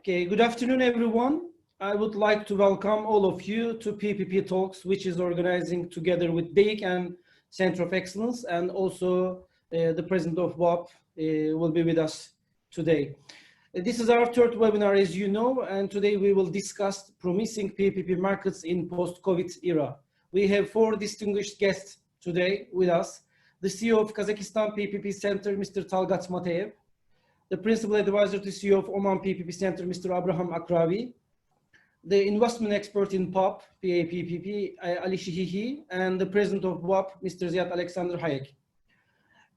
Okay, good afternoon, everyone. I would like to welcome all of you to PPP Talks, which is organizing together with DEİK and Center of Excellence, and also the President of WAP will be with us today. This is our third webinar, as you know, and today we will discuss promising PPP markets in post-COVID era. We have four distinguished guests today with us. The CEO of Kazakhstan PPP Center, Mr. Talgat Mateev, the Principal Advisor to CEO of Oman PPP Center, Mr. Abraham Akravi, the investment expert in PPP, Ali Shihihi, and the President of WAP, Mr. Ziad Alexander Hayek.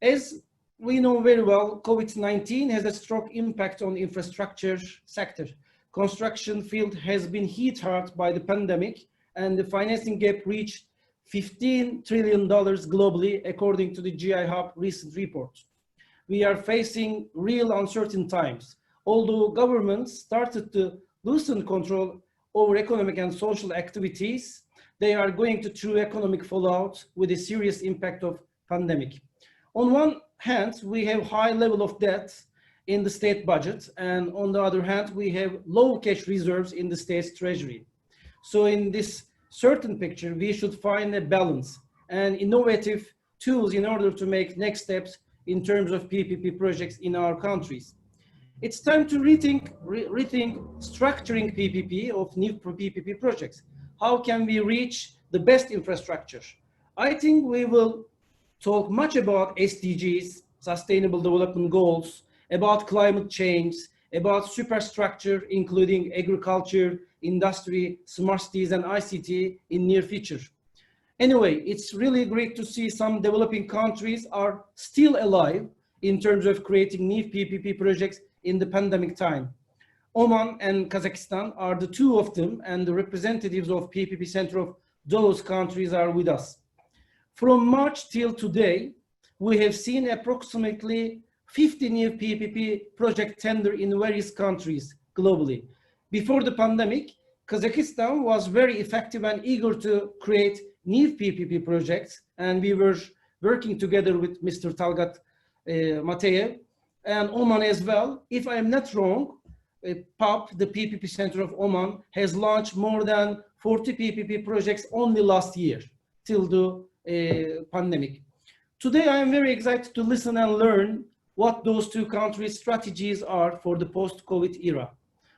As we know very well, COVID-19 has a strong impact on the infrastructure sector. Construction field has been hit hard by the pandemic, and the financing gap reached $15 trillion globally, according to the GI Hub recent report. We are facing real uncertain times. Although governments started to loosen control over economic and social activities, they are going through economic fallout with a serious impact of pandemic. On one hand, we have high level of debt in the state budget, and on the other hand, we have low cash reserves in the state's treasury. So in this certain picture, we should find a balance and innovative tools in order to make next steps in terms of PPP projects in our countries. It's time to rethink structuring PPP of new PPP projects. How can we reach the best infrastructure? I think we will talk much about SDGs, Sustainable Development Goals, about climate change, about superstructure, including agriculture, industry, smart cities, and ICT in near future. Anyway, it's really great to see some developing countries are still alive in terms of creating new PPP projects in the pandemic time. Oman and Kazakhstan are the two of them, and the representatives of PPP Center of those countries are with us. From March till today, we have seen approximately 50 new PPP project tender in various countries globally. Before the pandemic, Kazakhstan was very effective and eager to create new PPP projects, and we were working together with Mr. Talgat Mateev and Oman as well. If I am not wrong, PAP, the PPP Center of Oman, has launched more than 40 PPP projects only last year till the pandemic. Today, I am very excited to listen and learn what those two countries' strategies are for the post-COVID era.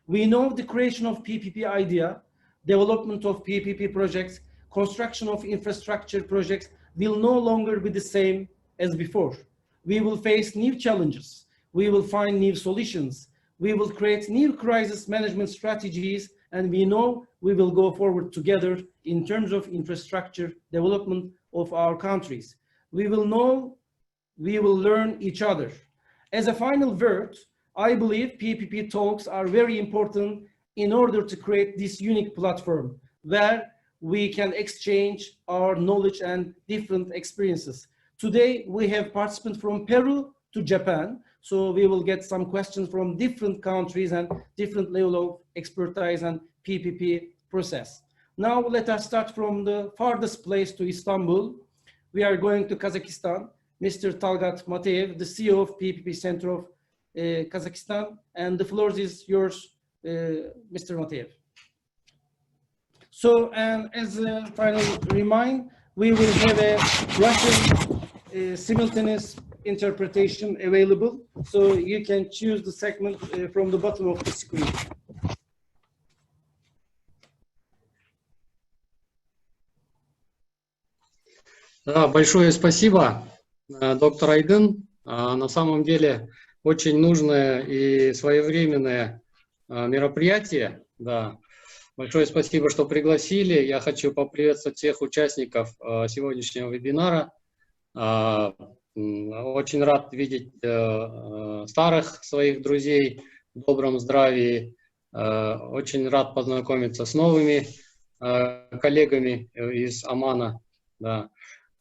We know the creation of PPP idea, development of PPP projects, construction of infrastructure projects will no longer be the same as before. We will face new challenges. We will find new solutions. We will create new crisis management strategies, and we know we will go forward together in terms of infrastructure development of our countries. We will know, we will learn each other. As a final word, I believe PPP talks are very important in order to create this unique platform where we can exchange our knowledge and different experiences. Today, we have participants from Peru to Japan, so we will get some questions from different countries and different level of expertise and PPP process. Now, let us start from the farthest place to Istanbul. We are going to Kazakhstan. Mr. Talgat Mateev, the CEO of PPP Center of Kazakhstan, and the floor is yours, Mr. Mateev. So, and as a final reminder, we will have a Russian simultaneous interpretation available, so you can choose the segment from the bottom of the screen. Да, большое спасибо, доктор Айдын. На самом деле очень нужное и своевременное мероприятие. Да. Большое спасибо, что пригласили. Я хочу поприветствовать всех участников сегодняшнего вебинара. Очень рад видеть старых своих друзей в добром здравии. Очень рад познакомиться с новыми коллегами из Омана. Да.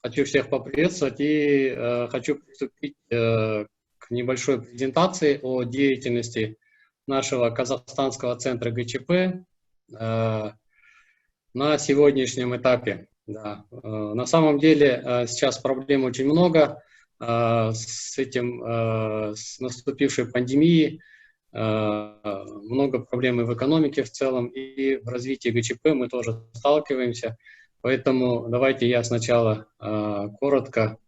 Хочу всех поприветствовать и хочу приступить к небольшой презентации о деятельности нашего казахстанского центра ГЧП на сегодняшнем этапе. Да. На самом деле сейчас проблем очень много с наступившей пандемией. много проблем и в экономике в целом, и в развитии ГЧП мы тоже сталкиваемся. Поэтому давайте я сначала коротко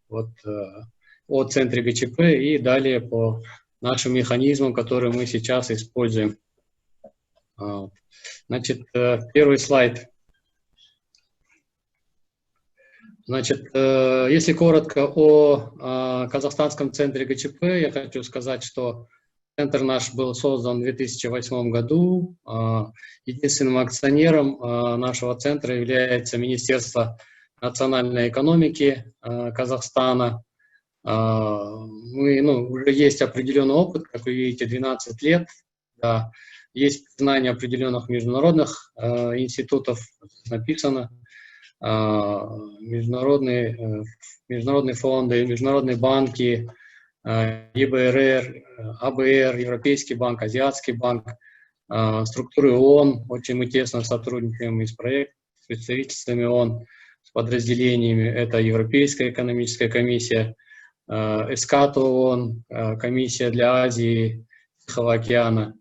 о центре ГЧП и далее по нашим механизмам, которые мы сейчас используем. Значит, первый слайд. Значит, если коротко о казахстанском центре ГЧП, я хочу сказать, что центр наш был создан в 2008 году. Единственным акционером нашего центра является Министерство национальной экономики Казахстана. Уже есть определенный опыт, как вы видите, 12 лет. Да. Есть знания определенных международных институтов, написано. Международные фонды, международные банки, ЕБРР, АБР, Европейский банк, Азиатский банк, структуры ООН. Очень мы тесно сотрудничаем и с представительствами ООН, с подразделениями. Это Европейская экономическая комиссия, ЭСКАТО ООН, комиссия для Азии, Тихого океана.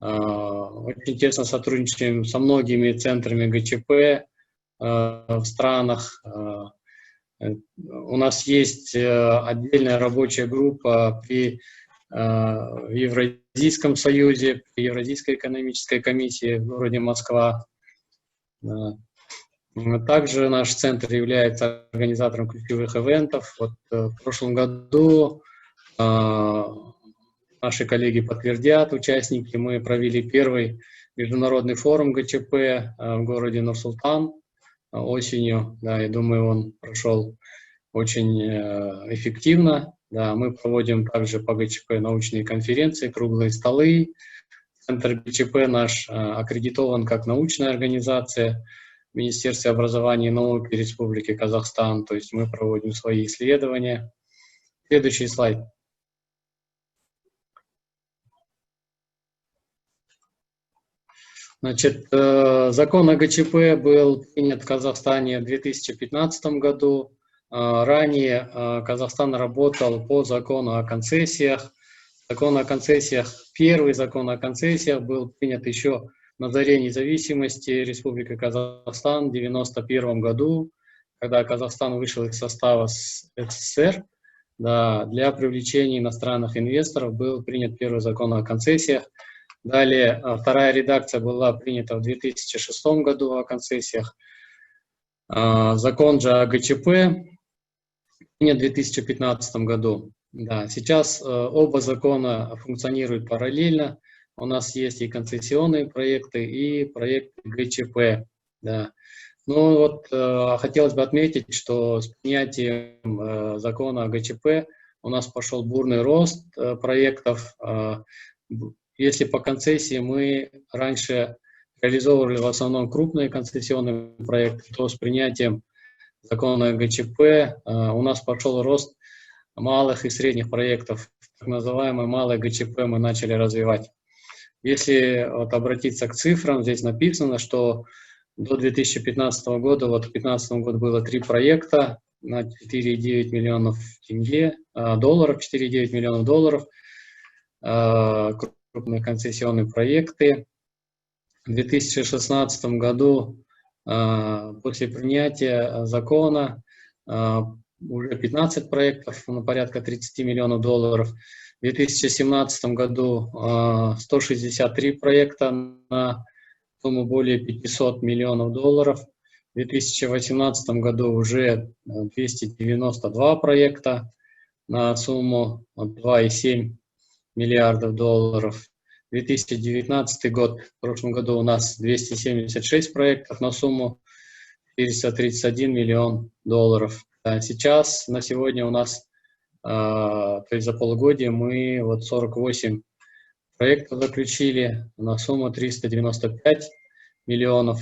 Очень тесно сотрудничаем со многими центрами ГЧП в странах. У нас есть отдельная рабочая группа при Евразийском союзе, при Евразийской экономической комиссии в городе Москва. Также наш центр является организатором ключевых ивентов. В прошлом году наши коллеги подтвердят, участники, мы провели первый международный форум ГЧП в городе Нур-Султан осенью. Да, я думаю, он прошел очень эффективно. Да, мы проводим также по ГЧП научные конференции, круглые столы. Центр ГЧП наш аккредитован как научная организация в Министерстве образования и науки Республики Казахстан. То есть мы проводим свои исследования. Следующий слайд. Значит, закон о ГЧП был принят в Казахстане в 2015 году. Ранее Казахстан работал по закону о концессиях. Первый закон о концессиях был принят еще на заре независимости Республики Казахстан в 1991 году, когда Казахстан вышел из состава СССР. Да, для привлечения иностранных инвесторов был принят первый закон о концессиях. Далее вторая редакция была принята в 2006 году о концессиях. Закон же о ГЧП принят в 2015 году. Да, сейчас оба закона функционируют параллельно. У нас есть и концессионные проекты, и проекты ГЧП. Да. Ну вот хотелось бы отметить, что с принятием закона о ГЧП у нас пошел бурный рост проектов. Если по концессии мы раньше реализовывали в основном крупные концессионные проекты, то с принятием закона ГЧП у нас пошел рост малых и средних проектов. Так называемое малое ГЧП мы начали развивать. Если обратиться к цифрам, здесь написано, что до 2015 года, в 2015 году было 3 проекта на 4,9 миллионов долларов, 4,9 миллионов долларов. Крупные концессионные проекты. В 2016 году после принятия закона уже 15 проектов на порядка 30 миллионов долларов. В 2017 году 163 проекта на сумму более 500 миллионов долларов. В 2018 году уже 292 проекта на сумму 2,7 миллиардов долларов. 2019 год, в прошлом году у нас 276 проектов на сумму 431 миллион долларов. Сейчас, на сегодня у нас, то есть за полугодие мы 48 проектов заключили на сумму 395 миллионов.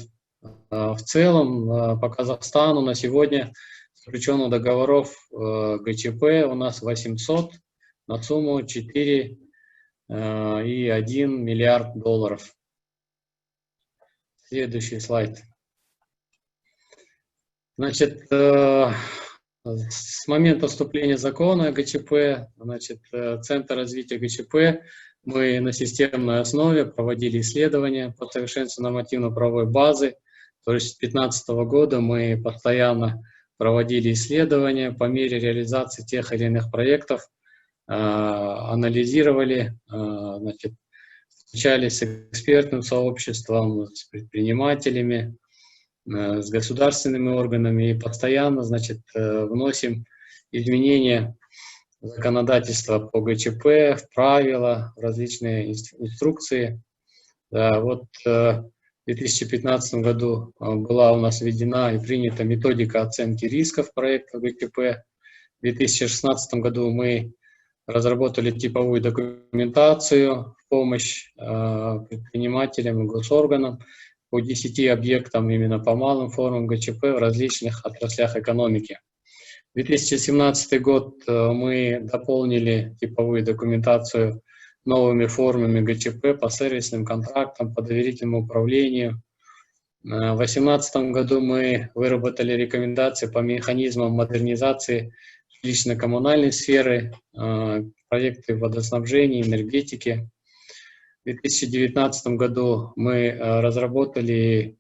В целом по Казахстану на сегодня заключенных договоров ГЧП у нас 800 на сумму 4,1 миллиард долларов. Следующий слайд. Значит, с момента вступления закона ГЧП, значит, Центр развития ГЧП Мы на системной основе проводили исследования по совершенствованию нормативно-правовой базы. То есть с 2015 года мы постоянно проводили исследования по мере реализации тех или иных проектов, анализировали, значит, встречались с экспертным сообществом, с предпринимателями, с государственными органами и постоянно, значит, вносим изменения в законодательство по ГЧП, в правила, в различные инструкции. Да, вот в 2015 году была у нас введена и принята методика оценки рисков проекта ГЧП. В 2016 году мы разработали типовую документацию в помощь предпринимателям и госорганам по 10 объектам именно по малым формам ГЧП в различных отраслях экономики. 2017 год мы дополнили типовую документацию новыми формами ГЧП по сервисным контрактам, по доверительному управлению. В 2018 году мы выработали рекомендации по механизмам модернизации жилищно-коммунальной сферы, проекты водоснабжения, энергетики. В 2019 году мы разработали,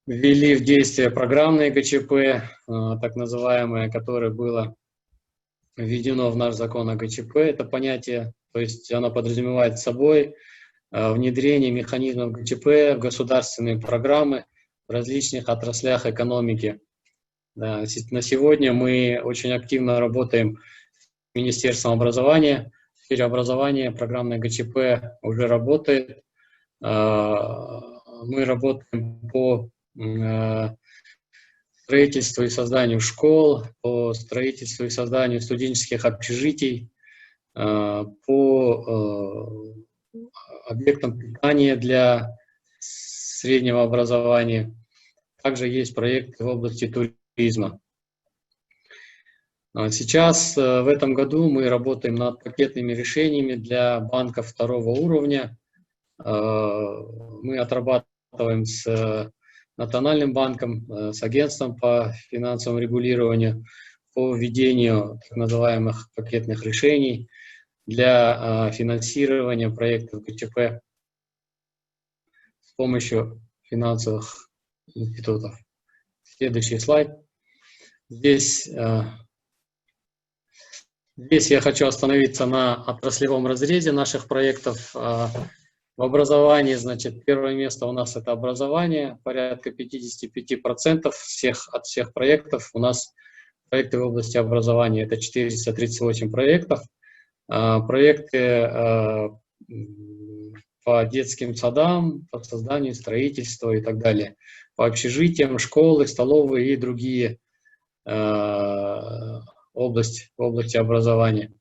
ввели в действие программное ГЧП, так называемое, которое было введено в наш закон о ГЧП, это понятие, то есть оно подразумевает собой внедрение механизмов ГЧП в государственные программы в различных отраслях экономики. Да, на сегодня мы очень активно работаем с Министерством образования. В сфере образования программное ГЧП уже работает. Мы работаем по строительству и созданию школ, по строительству и созданию студенческих общежитий, по объектам питания для среднего образования. Также есть проекты в области туризма. Сейчас, в этом году, мы работаем над пакетными решениями для банков второго уровня. Мы отрабатываем с Национальным банком, с агентством по финансовому регулированию по введению так называемых пакетных решений для финансирования проектов ГЧП с помощью финансовых институтов. Следующий слайд. Здесь я хочу остановиться на отраслевом разрезе наших проектов. В образовании, значит, первое место у нас это образование, порядка 55% от всех проектов. У нас проекты в области образования, это 438 проектов. Проекты по детским садам, по созданию строительства и так далее, по общежитиям, школы, столовые и другие области образования.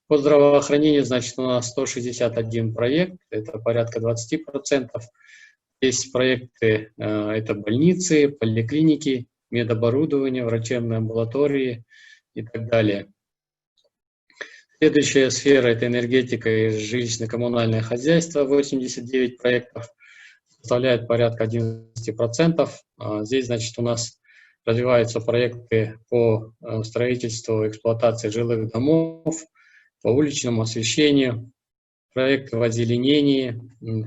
По здравоохранению, значит, у нас 161 проект, это порядка 20%. Есть проекты, это больницы, поликлиники, медоборудование, врачебные амбулатории и так далее. Следующая сфера – это энергетика и жилищно-коммунальное хозяйство, 89 проектов, составляет порядка 11%. Здесь, значит, у нас развиваются проекты по строительству и эксплуатации жилых домов, по уличному освещению, проекты в озеленении,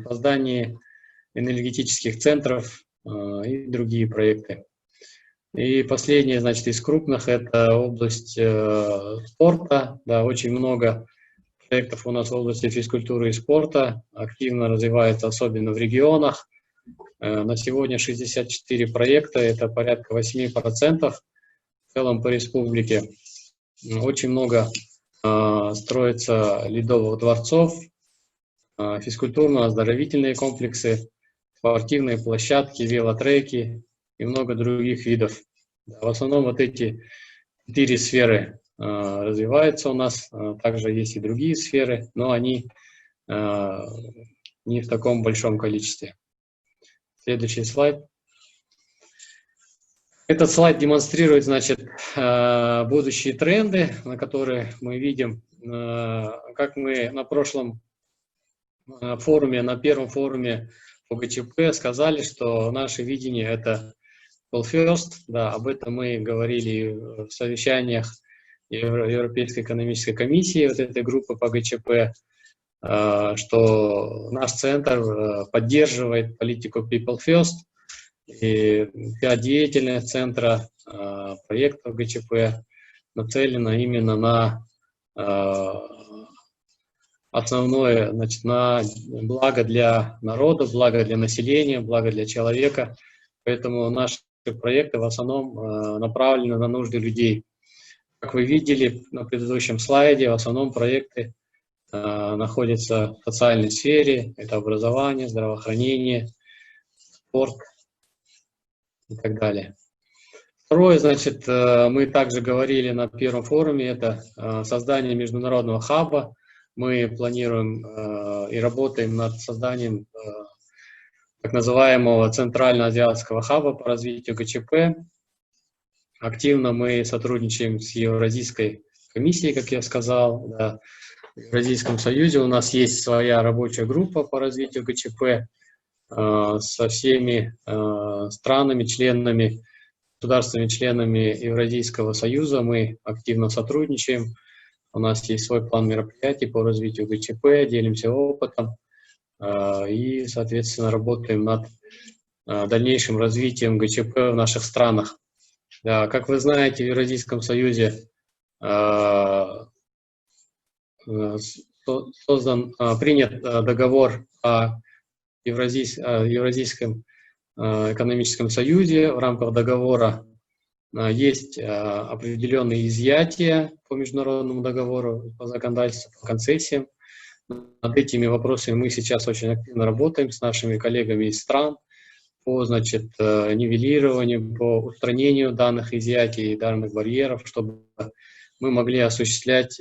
создании энергетических центров и другие проекты. И последнее, значит, из крупных – это область спорта. Да, очень много проектов у нас в области физкультуры и спорта, активно развивается, особенно в регионах. На сегодня 64 проекта, это порядка 8% в целом по республике. Очень много строится ледовых дворцов, физкультурно-оздоровительные комплексы, спортивные площадки, велотреки и много других видов. В основном вот эти 4 сферы развиваются у нас, также есть и другие сферы, но они не в таком большом количестве. Следующий слайд. Этот слайд демонстрирует, значит, будущие тренды, на которые мы видим, как мы на прошлом форуме, на первом форуме по ГЧП сказали, что наше видение – это Well First, да, об этом мы говорили в совещаниях Европейской экономической комиссии, вот этой группы по ГЧП. что наш центр поддерживает политику People First, и вся деятельность центра проектов ГЧП нацелена именно на основное, значит, на благо для народа, благо для населения, благо для человека. Поэтому наши проекты в основном направлены на нужды людей. Как вы видели на предыдущем слайде, в основном проекты находятся в социальной сфере, это образование, здравоохранение, спорт и так далее. Второе, значит, мы также говорили на первом форуме, это создание международного хаба. Мы планируем и работаем над созданием так называемого Центрально-Азиатского хаба по развитию ГЧП. Активно мы сотрудничаем с Евразийской комиссией, как я сказал. Да. В Евразийском союзе у нас есть своя рабочая группа по развитию ГЧП со всеми странами, членами, государствами, членами Евразийского союза. Мы активно сотрудничаем. У нас есть свой план мероприятий по развитию ГЧП, делимся опытом и, соответственно, работаем над дальнейшим развитием ГЧП в наших странах. Да, как вы знаете, в Евразийском союзе принят договор о Евразийском экономическом союзе. В рамках договора есть определенные изъятия по международному договору, по законодательству, по концессиям. Над этими вопросами мы сейчас очень активно работаем с нашими коллегами из стран по, значит, нивелированию, по устранению данных изъятий и данных барьеров, чтобы мы могли осуществлять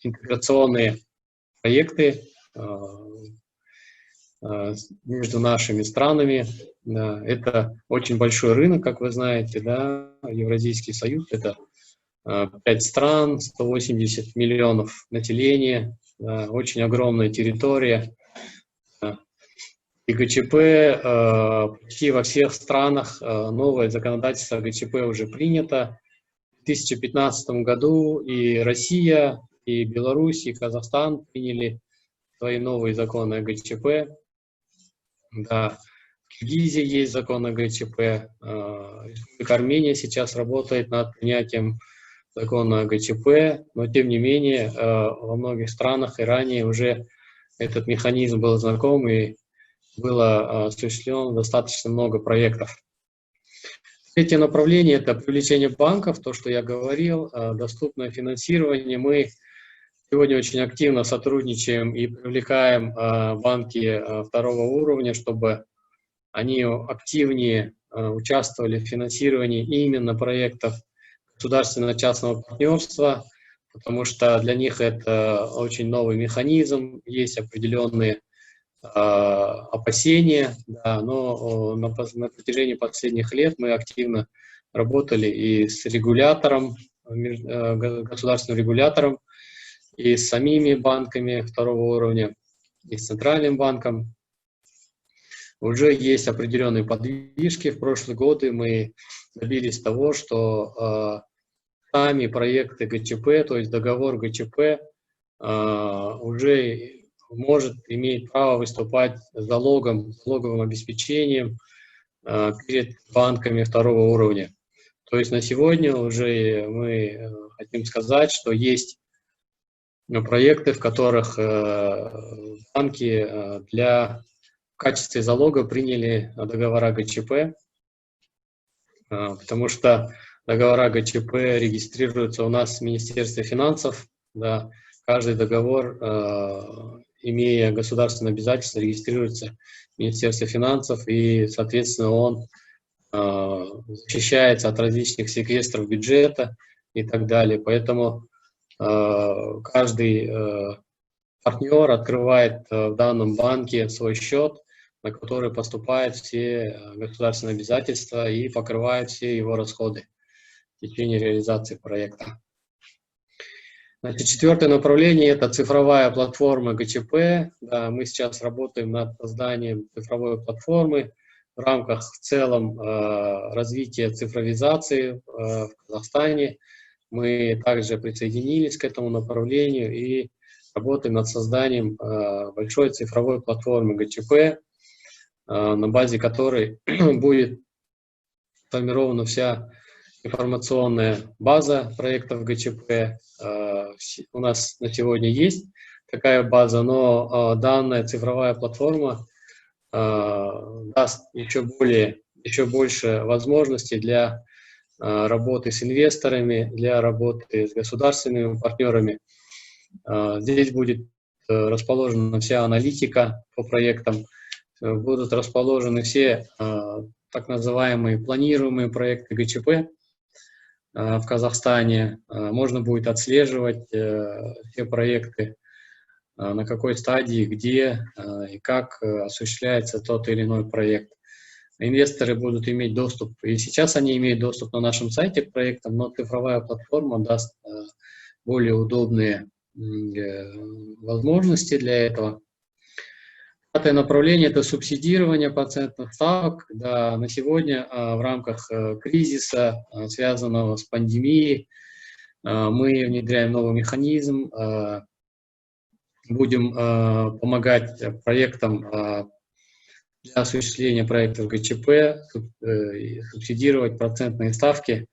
интеграционные проекты между нашими странами. Да, это очень большой рынок, как вы знаете, да, Евразийский союз, это 5 стран, 180 миллионов населения, да, очень огромная территория. И ГЧП почти во всех странах, новое законодательство ГЧП уже принято. В 2015 году и Россия, и Беларусь, и Казахстан приняли свои новые законы о ГЧП. Да. В Киргизии есть закон о ГЧП. Республика Армения сейчас работает над принятием закона о ГЧП, но тем не менее во многих странах и ранее уже этот механизм был знаком и было осуществлено достаточно много проектов. Третье направление – это привлечение банков, то, что я говорил, доступное финансирование. Мы сегодня очень активно сотрудничаем и привлекаем банки второго уровня, чтобы они активнее участвовали в финансировании именно проектов государственно-частного партнерства, потому что для них это очень новый механизм, есть определенные опасения, да, но на протяжении последних лет мы активно работали и с регулятором, государственным регулятором, и с самими банками второго уровня, и с Центральным банком. Уже есть определенные подвижки. В прошлые годы мы добились того, что сами проекты ГЧП, то есть договор ГЧП, уже может иметь право выступать залоговым обеспечением перед банками второго уровня. То есть на сегодня уже мы хотим сказать, что есть проекты, в которых банки в качестве залога приняли договора ГЧП, потому что договора ГЧП регистрируются у нас в Министерстве финансов. Да, каждый договор, имея государственное обязательство, регистрируется в Министерстве финансов, и, соответственно, он защищается от различных секвестров бюджета и так далее. Поэтому каждый партнер открывает в данном банке свой счет, на который поступают все государственные обязательства и покрывают все его расходы в течение реализации проекта. Значит, четвертое направление – это цифровая платформа ГЧП. Да, мы сейчас работаем над созданием цифровой платформы в рамках в целом развития цифровизации в Казахстане. Мы также присоединились к этому направлению и работаем над созданием большой цифровой платформы ГЧП, на базе которой будет сформирована вся информационная база проектов ГЧП. У нас на сегодня есть такая база, но данная цифровая платформа даст еще больше возможностей для работы с инвесторами, для работы с государственными партнерами. Здесь будет расположена вся аналитика по проектам, будут расположены все так называемые планируемые проекты ГЧП в Казахстане. Можно будет отслеживать все проекты, на какой стадии, где и как осуществляется тот или иной проект. Инвесторы будут иметь доступ, и сейчас они имеют доступ на нашем сайте к проектам, но цифровая платформа даст более удобные возможности для этого. Пятое направление – это субсидирование процентных ставок. Да, на сегодня в рамках кризиса, связанного с пандемией, мы внедряем новый механизм, будем помогать проектам для осуществления проектов ГЧП, субсидировать процентные ставки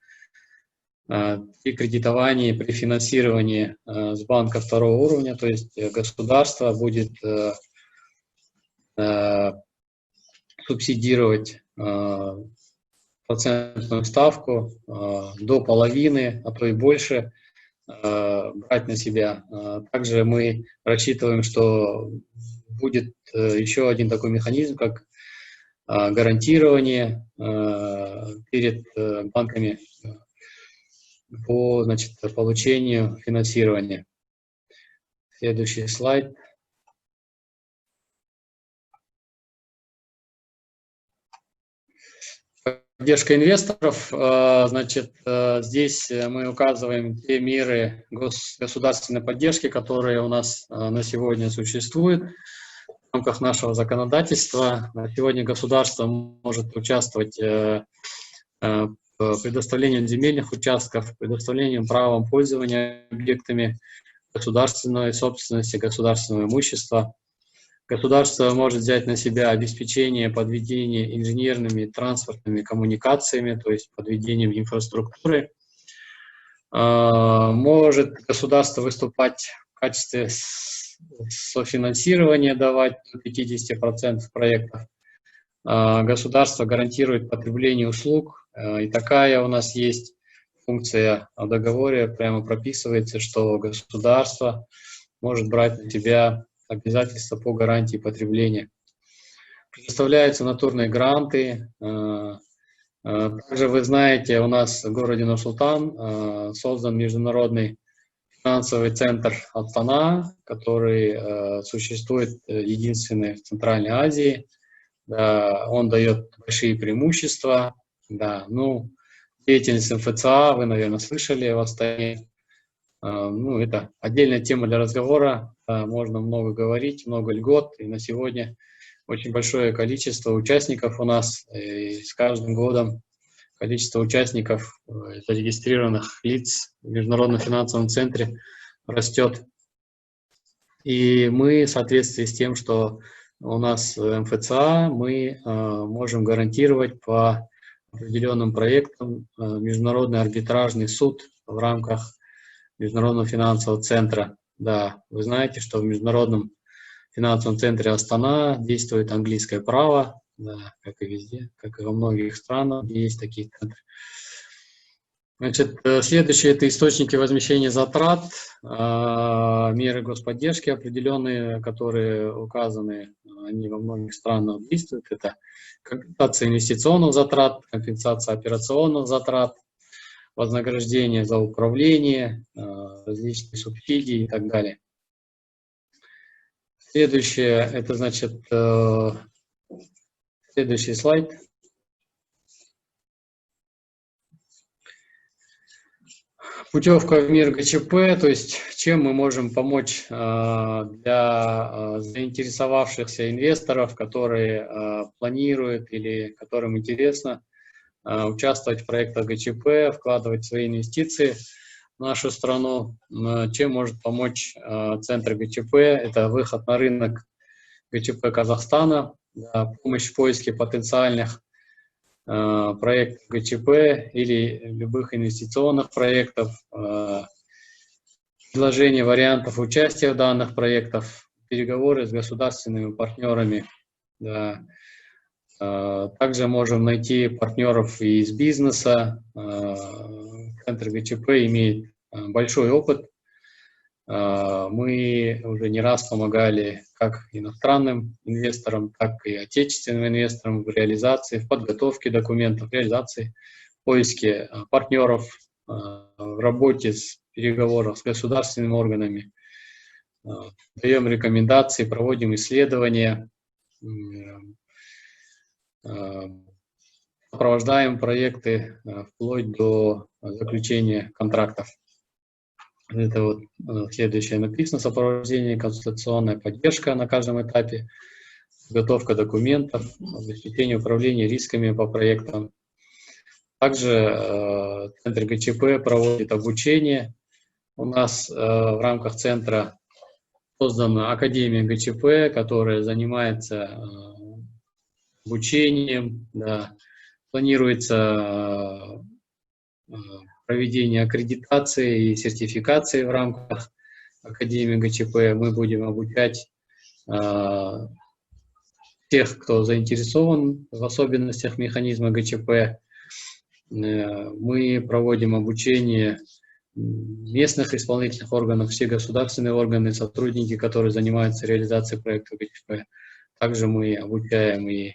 при кредитовании, при финансировании с банка второго уровня, то есть государство будет субсидировать процентную ставку до половины, а то и больше, брать на себя. Также мы рассчитываем, что будет еще один такой механизм, как гарантирование перед банками по, получению финансирования. Следующий слайд. Поддержка инвесторов. Здесь мы указываем те меры государственной поддержки, которые у нас на сегодня существуют в рамках нашего законодательства. На сегодня государство может участвовать в предоставлении земельных участков, предоставлении правом пользования объектами государственной собственности, государственного имущества. Государство может взять на себя обеспечение подведения инженерными транспортными коммуникациями, то есть подведением инфраструктуры. Может государство выступать в качестве софинансирования, давать до 50% проектов. Государство гарантирует потребление услуг, и такая у нас есть функция в договоре, прямо прописывается, что государство может брать на себя обязательства по гарантии потребления. Предоставляются натурные гранты. Также вы знаете, у нас в городе Нур-Султан создан международный финансовый центр Астана, который существует единственный в Центральной Азии. Да, он дает большие преимущества. Да, деятельность МФЦА вы, наверное, слышали в Астане. Это отдельная тема для разговора, можно много говорить, много льгот, и на сегодня очень большое количество участников у нас, и с каждым годом количество участников, зарегистрированных лиц в Международном финансовом центре растет. И мы, в соответствии с тем, что у нас МФЦА, мы можем гарантировать по определенным проектам международный арбитражный суд в рамках Международного финансового центра. Да, вы знаете, что в Международном финансовом центре Астана действует английское право, да, как и везде, как и во многих странах, где есть такие центры. Следующее – это источники возмещения затрат, меры господдержки определенные, которые указаны, они во многих странах действуют. Это компенсация инвестиционных затрат, компенсация операционных затрат, вознаграждение за управление, различные субсидии и так далее. Следующее, это следующий слайд. Путевка в мир ГЧП, то есть чем мы можем помочь для заинтересовавшихся инвесторов, которые планируют или которым интересно участвовать в проектах ГЧП, вкладывать свои инвестиции. нашу страну. Чем может помочь Центр ГЧП? Это выход на рынок ГЧП Казахстана, помощь в поиске потенциальных проектов ГЧП или любых инвестиционных проектов, предложение вариантов участия в данных проектах, переговоры с государственными партнерами. Да. Также можем найти партнеров и из бизнеса. Центр ГЧП имеет большой опыт. Мы уже не раз помогали как иностранным инвесторам, так и отечественным инвесторам в реализации, в подготовке документов, в реализации, в поиске партнеров, в работе с переговорах с государственными органами. Даем рекомендации, проводим исследования, сопровождаем проекты вплоть до заключения контрактов. Это вот следующее написано: сопровождение, консультационная поддержка на каждом этапе, подготовка документов, обеспечение управления рисками по проектам. Также Центр ГЧП проводит обучение. У нас в рамках центра создана Академия ГЧП, которая занимается обучением. Да. Планируется проведение аккредитации и сертификации в рамках Академии ГЧП. Мы будем обучать тех, кто заинтересован в особенностях механизма ГЧП. Мы проводим обучение местных исполнительных органов, все государственные органы, сотрудники, которые занимаются реализацией проекта ГЧП. Также мы обучаем и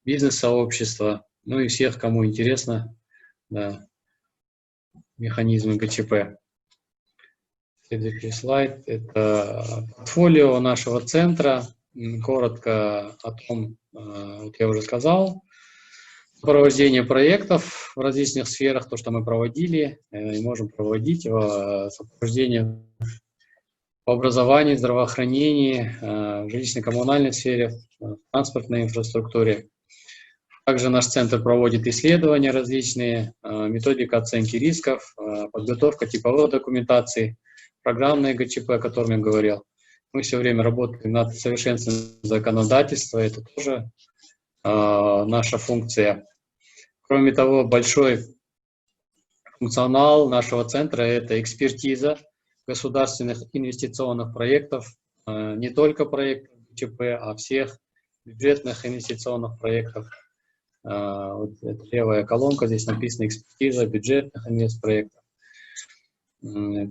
бизнес-сообщество, ну и всех, кому интересно, да, механизмы ГЧП. Следующий слайд – это портфолио нашего центра. Коротко о том, вот я уже сказал. Сопровождение проектов в различных сферах, то, что мы проводили и можем проводить, сопровождение по образованию, здравоохранению, в жилищно-коммунальной сфере, в транспортной инфраструктуре. Также наш центр проводит исследования различные, методика оценки рисков, подготовка типовой документации, программные ГЧП, о котором я говорил. Мы все время работаем над совершенствованием законодательства, это тоже наша функция. Кроме того, большой функционал нашего центра – это экспертиза государственных инвестиционных проектов, не только проектов ГЧП, а всех бюджетных инвестиционных проектов. Вот эта левая колонка, здесь написано «Экспертиза бюджетных инвестпроектов».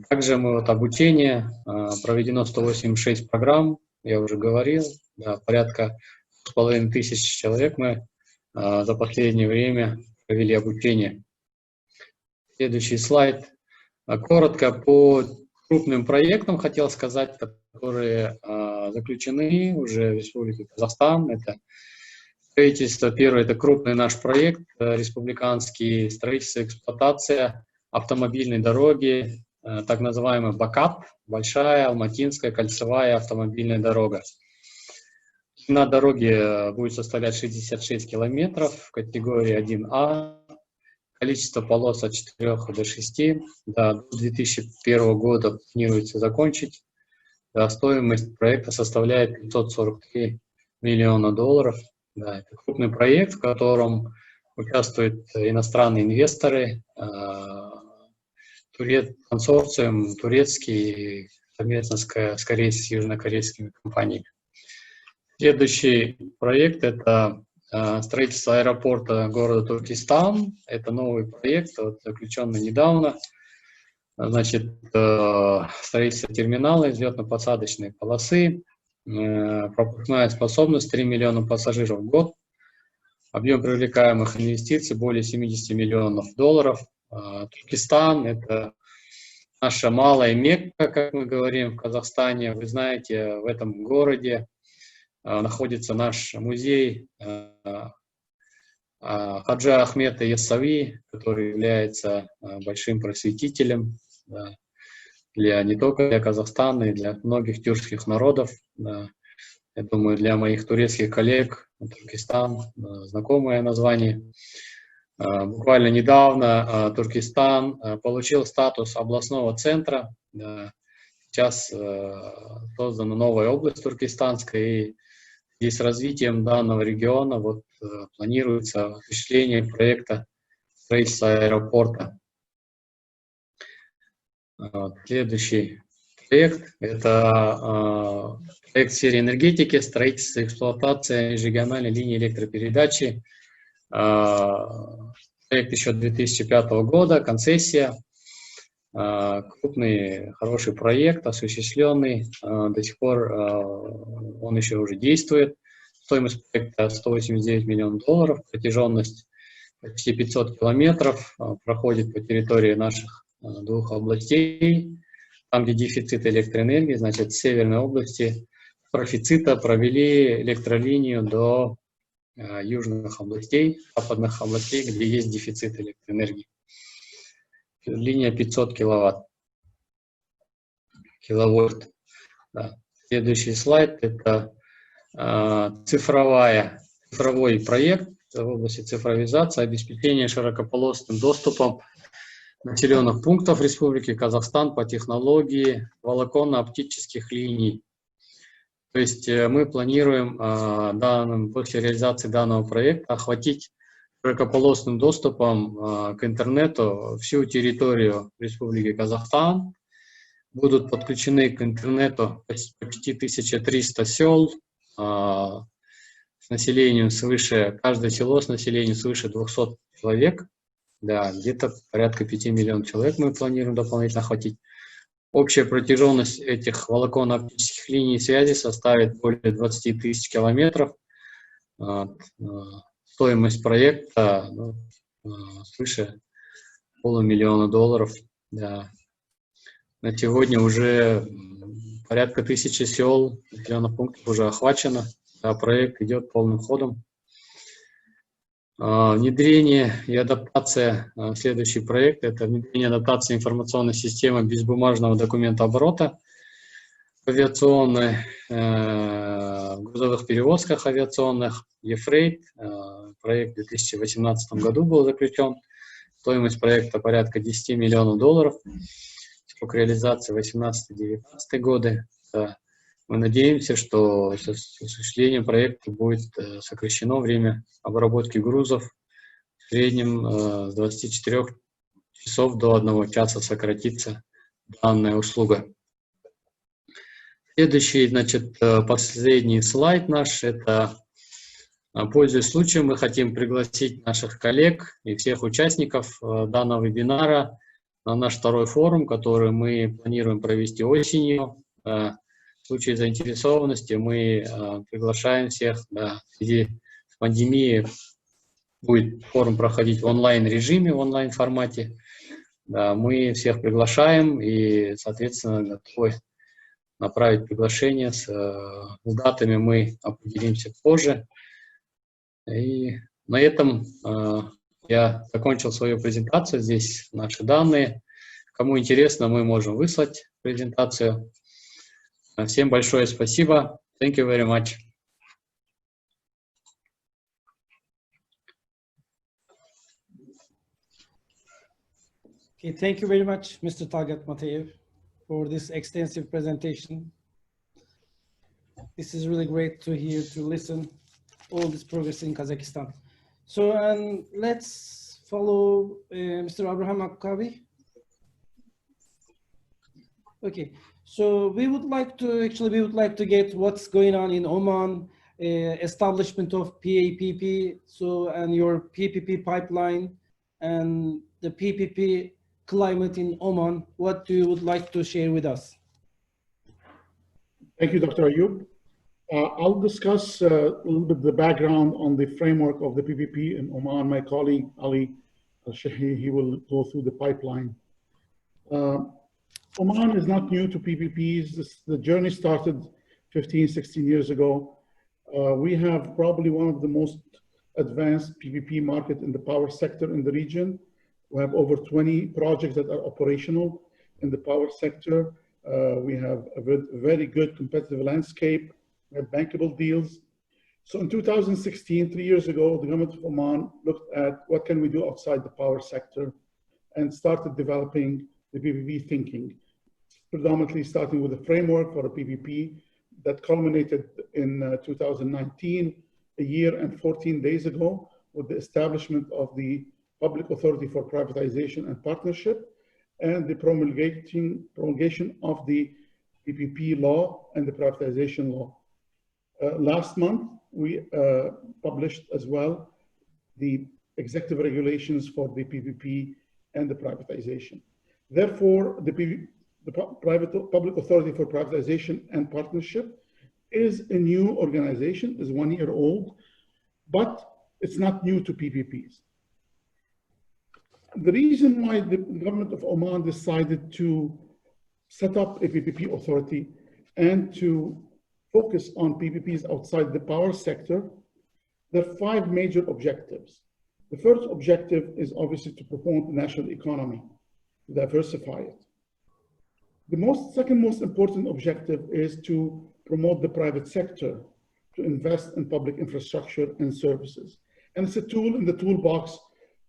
Также мы обучение, проведено 186 программ, я уже говорил, да, порядка 2500 человек мы за последнее время провели обучение. Следующий слайд. Коротко по крупным проектам хотел сказать, которые заключены уже в Республике Казахстан. Это строительство, первый, это крупный наш проект, республиканский, строительство и эксплуатация автомобильной дороги, так называемый БАКАП, Большая Алматинская кольцевая автомобильная дорога. Длина дороги будет составлять 66 километров в категории 1А, количество полос от 4 до 6, до 2001 года планируется закончить. Да, стоимость проекта составляет $543 миллиона. Да, это крупный проект, в котором участвуют иностранные инвесторы, консорциум турецкий, совместно с южнокорейскими компаниями. Следующий проект – это строительство аэропорта города Туркестан. Это новый проект, заключенный недавно. Значит, строительство терминала, взлетно-посадочной полосы, пропускная способность 3 миллиона пассажиров в год, объем привлекаемых инвестиций более $70 миллионов. Туркестан – это наша малая Мекка, как мы говорим в Казахстане. Вы знаете, в этом городе находится наш музей Хаджа Ахмета Яссави, который является большим просветителем не только для Казахстана, и для многих тюркских народов. Я думаю, для моих турецких коллег Туркестан знакомое название. Буквально недавно Туркестан получил статус областного центра. Сейчас создана новая область туркестанская, и здесь с развитием данного региона планируется осуществление проекта строительства аэропорта. Следующий проект – это проект в сфере энергетики, строительство и эксплуатация межрегиональной линии электропередачи. Проект еще 2005 года, концессия. Крупный, хороший проект, осуществленный. До сих пор он еще уже действует. Стоимость проекта 189 миллионов долларов, протяженность почти 500 километров, проходит по территории наших двух областей. Там, где дефицит электроэнергии, значит, в северной области профицита провели электролинию до южных областей, западных областей, где есть дефицит электроэнергии. Линия 500 киловольт. Да. Следующий слайд – это цифровой проект в области цифровизации, обеспечения широкополосным доступом населенных пунктов Республики Казахстан по технологии волоконно-оптических линий. То есть мы планируем после реализации данного проекта охватить широкополосным доступом к интернету всю территорию Республики Казахстан. Будут подключены к интернету почти 1300 сел с населением свыше, каждое село с населением свыше 200 человек. Да, где-то порядка 5 миллионов человек мы планируем дополнительно охватить. Общая протяженность этих волоконно-оптических линий связи составит более 20 тысяч километров. Стоимость проекта свыше $500 000. Да. На сегодня уже порядка 1000 сел, населенных пунктов уже охвачено. Да, проект идет полным ходом. Внедрение и адаптация, следующий проект, это внедрение и адаптация информационной системы безбумажного документооборота в авиационной, грузовых перевозках авиационных, e-freight. Проект в 2018 году был заключен. Стоимость проекта порядка $10 миллионов. Срок реализации 18-19 годы. Мы надеемся, что с осуществлением проекта будет сокращено время обработки грузов в среднем с 24 часов до 1 часа сократится данная услуга. Следующий, значит, последний слайд наш, это, пользуясь случаем, мы хотим пригласить наших коллег и всех участников данного вебинара на наш второй форум, который мы планируем провести осенью. В случае заинтересованности мы приглашаем всех. Да, в связи с пандемией будет форум проходить в онлайн-режиме, в онлайн-формате. Да, мы всех приглашаем и, соответственно, готовы направить приглашение. С датами мы определимся позже. И на этом я закончил свою презентацию. Здесь наши данные. Кому интересно, мы можем выслать презентацию. Всем большое спасибо. Thank you very much. Okay, thank you very much, Mr. Tagat Mateev, for this extensive presentation. This is really great to hear, to listen, all this progress in Kazakhstan. So, let's follow Mr. Abraham Akkabi. Okay. So we would like to get what's going on in Oman, establishment of PPP, and your PPP pipeline and the PPP climate in Oman. What do you would like to share with us? Thank you, Dr. Ayub. I'll discuss a little bit the background on the framework of the PPP in Oman. My colleague Ali Al-Shahi, he will go through the pipeline. Oman is not new to PPPs. The journey started 15, 16 years ago. We have probably one of the most advanced PPP market in the power sector in the region. We have over 20 projects that are operational in the power sector. We have a very good competitive landscape. We have bankable deals. So in 2016, 3 years ago, the government of Oman looked at what can we do outside the power sector and started developing the PPP thinking, predominantly starting with a framework for a PPP that culminated in 2019, a year and 14 days ago, with the establishment of the Public Authority for Privatization and Partnership and the promulgation of the PPP law and the privatization law. Last month, we published as well the executive regulations for the PPP and the privatization. Therefore, the Public Authority for Privatization and Partnership is a new organization, is 1 year old, but it's not new to PPPs. The reason why the government of Oman decided to set up a PPP authority and to focus on PPPs outside the power sector, there are 5 major objectives. The first objective is obviously to promote the national economy, to diversify it. The second most important objective is to promote the private sector, to invest in public infrastructure and services. And it's a tool in the toolbox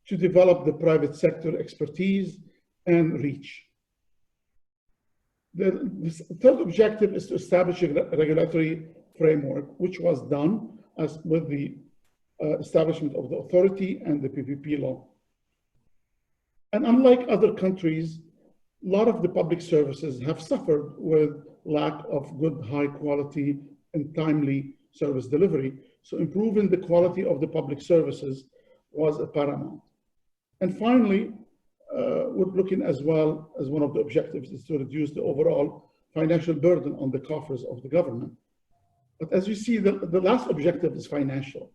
to develop the private sector expertise and reach. The third objective is to establish a regulatory framework, which was done as with the establishment of the authority and the PPP law. And unlike other countries, a lot of the public services have suffered with lack of good, high quality and timely service delivery. So improving the quality of the public services was a paramount. And finally, we're looking as well as one of the objectives is to reduce the overall financial burden on the coffers of the government. But as you see, the last objective is financial.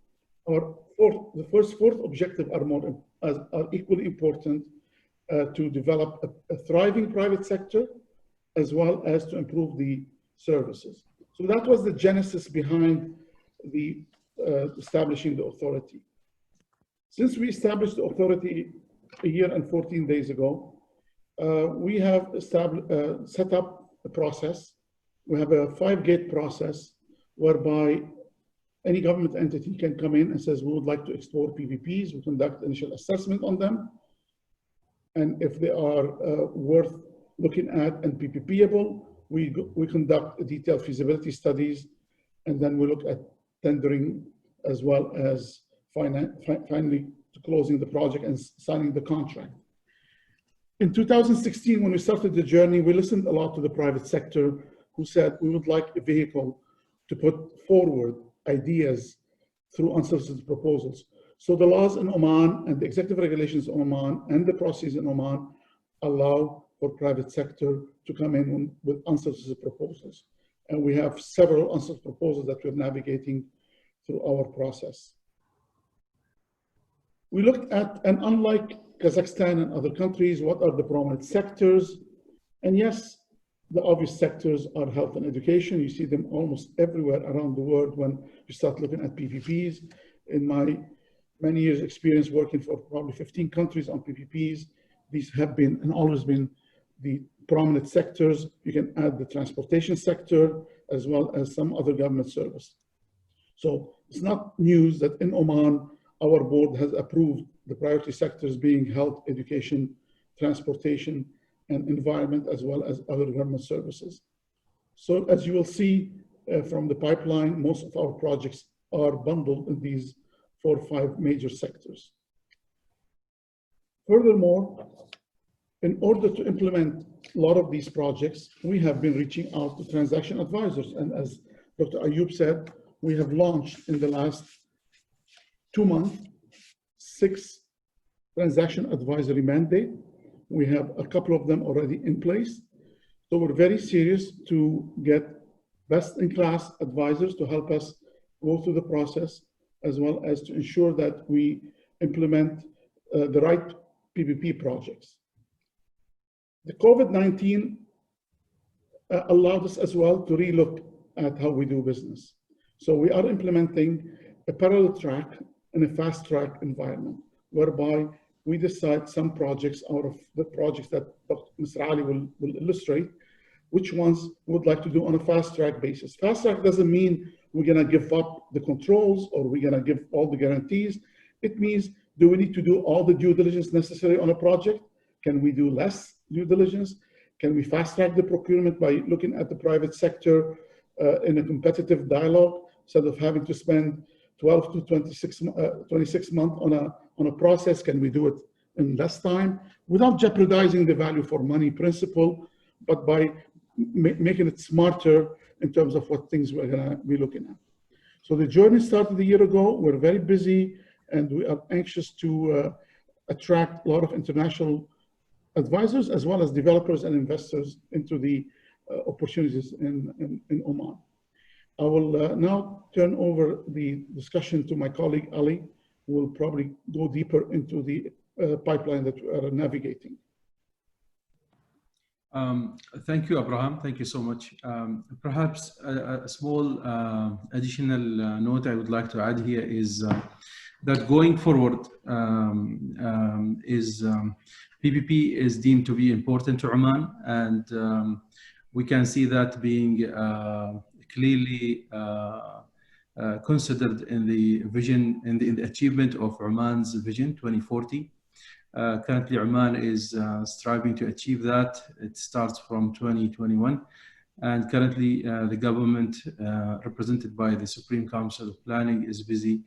The fourth objective are equally important to develop a thriving private sector as well as to improve the services. So that was the genesis behind the establishing the authority. Since we established the authority a year and 14 days ago, we have set up a process. We have a 5-gate process whereby any government entity can come in and says, we would like to explore PPPs. We conduct initial assessment on them. And if they are worth looking at and PPPable, we conduct detailed feasibility studies, and then we look at tendering as well as finally closing the project and signing the contract. In 2016, when we started the journey, we listened a lot to the private sector who said we would like a vehicle to put forward ideas through unsolicited proposals. So the laws in Oman and the executive regulations in Oman and the processes in Oman allow for private sector to come in with unsolicited proposals. And we have several unsolicited proposals that we're navigating through our process. We looked at, and unlike Kazakhstan and other countries, what are the prominent sectors? And yes, the obvious sectors are health and education. You see them almost everywhere around the world when you start looking at PPPs. In my many years experience working for probably 15 countries on PPPs, these have been and always been the prominent sectors. You can add the transportation sector as well as some other government service. So it's not news that in Oman, our board has approved the priority sectors being health, education, transportation, and environment, as well as other government services. So as you will see from the pipeline, most of our projects are bundled in these 4 or 5 major sectors. Furthermore, in order to implement a lot of these projects, we have been reaching out to transaction advisors. And as Dr. Ayub said, we have launched in the last 2 months, 6 transaction advisory mandate. We have a couple of them already in place. So we're very serious to get best-in-class advisors to help us go through the process, as well as to ensure that we implement the right PPP projects. The COVID-19 allowed us as well to relook at how we do business. So we are implementing a parallel track and a fast track environment, whereby we decide some projects out of the projects that Mr. Ali will illustrate, which ones we would like to do on a fast track basis. Fast track doesn't mean we're going to give up the controls or we're going to give all the guarantees. It means, do we need to do all the due diligence necessary on a project? Can we do less due diligence? Can we fast track the procurement by looking at the private sector in a competitive dialogue instead of having to spend 12 to 26 months on a process? Can we do it in less time without jeopardizing the value for money principle, but by making it smarter in terms of what things we're going to be looking at? So the journey started a year ago. We're very busy and we are anxious to attract a lot of international advisors as well as developers and investors into the opportunities in Oman. I will now turn over the discussion to my colleague Ali, who will probably go deeper into the pipeline that we are navigating. Thank you, Abraham. Thank you so much. Perhaps a small additional note I would like to add here is that going forward, PPP is deemed to be important to Oman, and we can see that being clearly considered in the vision, in the achievement of Oman's Vision 2040. Currently, Oman is striving to achieve that. It starts from 2021, and currently the government, represented by the Supreme Council of Planning, is busy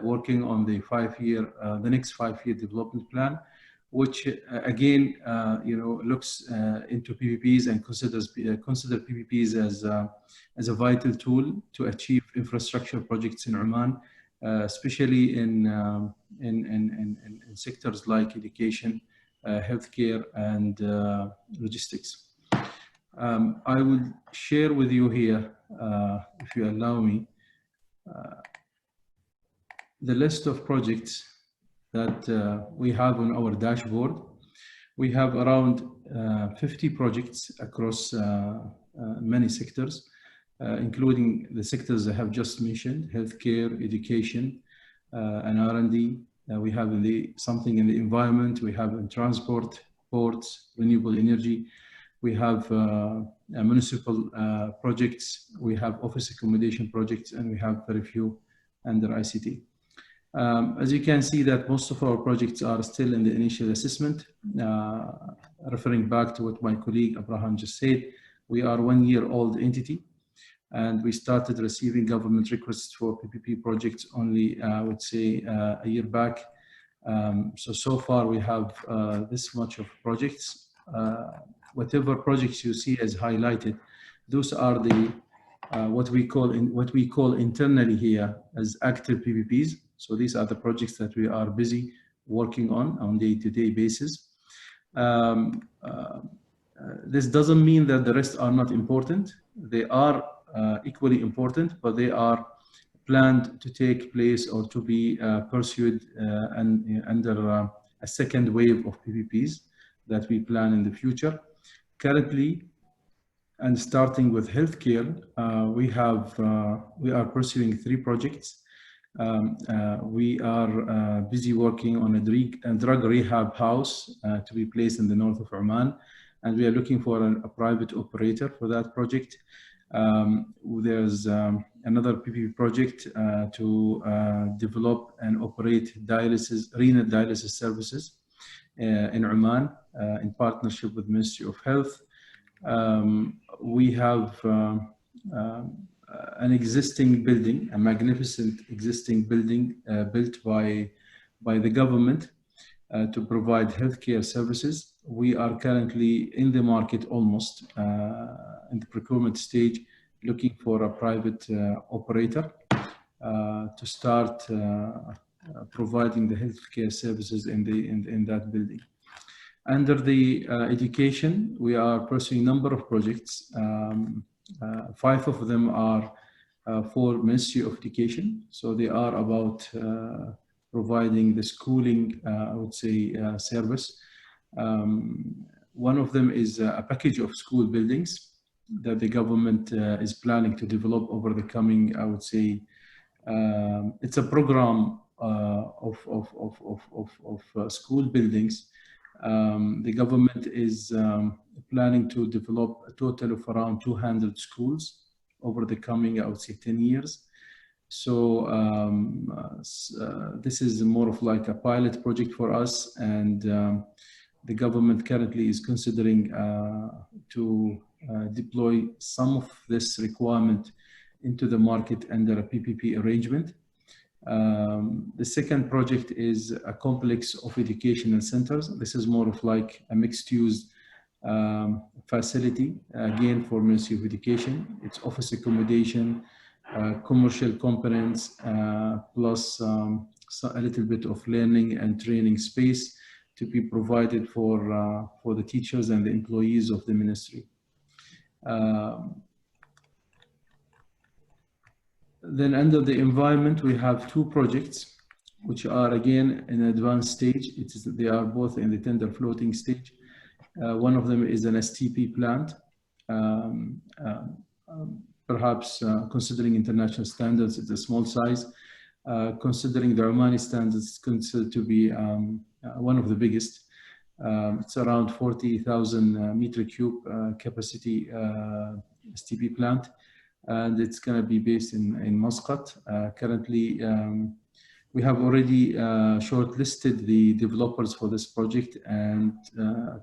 working on the next 5-year development plan, which again, looks into PPPs and consider PPPs as a vital tool to achieve infrastructure projects in Oman, especially in sectors like education, healthcare, and logistics. I would share with you here, if you allow me, the list of projects that we have on our dashboard. We have around 50 projects across many sectors, including the sectors I have just mentioned: healthcare, education, and R&D. We have something in the environment. We have in transport, ports, renewable energy. We have municipal projects. We have office accommodation projects, and we have very few under ICT. As you can see, that most of our projects are still in the initial assessment. Referring back to what my colleague Abraham just said, we are a 1-year-old entity, and we started receiving government requests for PPP projects only, I would say, a year back. So far we have this much of projects. Whatever projects you see as highlighted, those are the what we call internally here as active PPPs. So these are the projects that we are busy working on day-to-day basis. This doesn't mean that the rest are not important. They are equally important, but they are planned to take place or to be pursued under a second wave of PPPs that we plan in the future. Currently, and starting with healthcare, we are pursuing 3 projects. We are busy working on a drug rehab house to be placed in the north of Oman, and we are looking for a private operator for that project. There's another PPP project to develop and operate renal dialysis services in Oman in partnership with Ministry of Health. We have an existing building, a magnificent existing building built by the government to provide healthcare services. We are currently in the market, almost in the procurement stage, looking for a private operator to start providing the healthcare services in that building. Under the education, we are pursuing a number of projects. 5 of them are for Ministry of Education. So they are about providing the schooling, I would say, service. One of them is a package of school buildings that the government is planning to develop over the coming, I would say, it's a program of school buildings. The government is planning to develop a total of around 200 schools over the coming, I would say, 10 years. So this is more of like a pilot project for us, and the government currently is considering to deploy some of this requirement into the market under a PPP arrangement. The second project is a complex of educational centers. This is more of like a mixed-use facility, again for Ministry of Education. It's office accommodation, commercial components, plus a little bit of learning and training space to be provided for the teachers and the employees of the ministry. Then under the environment, we have two projects, which are again in advanced stage. They are both in the tender floating stage. One of them is an STP plant. Perhaps considering international standards, it's a small size. Considering the Omani standards, it's considered to be one of the biggest. It's around 40,000 meter cube capacity STP plant, and it's going to be based in Muscat. Currently, we have already shortlisted the developers for this project, and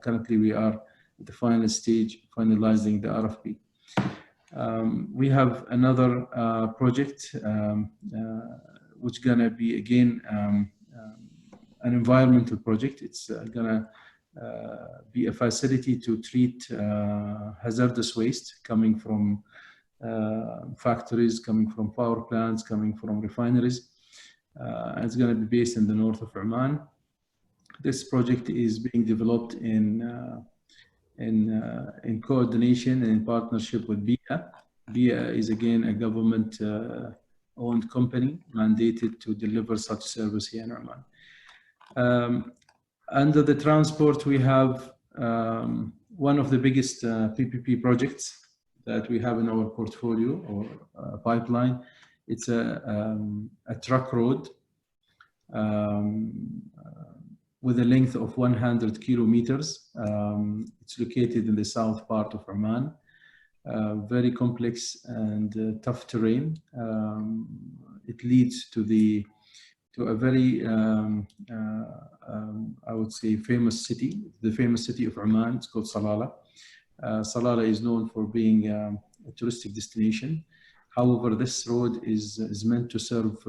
currently we are at the final stage, finalizing the RFP. We have another project which gonna be again an environmental project. It's gonna be a facility to treat hazardous waste coming from factories, coming from power plants, coming from refineries. It's gonna be based in the north of Oman. This project is being developed in coordination and in partnership with DEİK. DEİK is again a government owned company mandated to deliver such service here in Oman. Under the transport, we have one of the biggest PPP projects that we have in our portfolio or pipeline. It's a truck road with a length of 100 kilometers. It's located in the south part of Oman. Very complex and tough terrain. It leads to a very, I would say, famous city, the famous city of Oman. It's called Salalah. Salalah is known for being a touristic destination. However, this road is meant to serve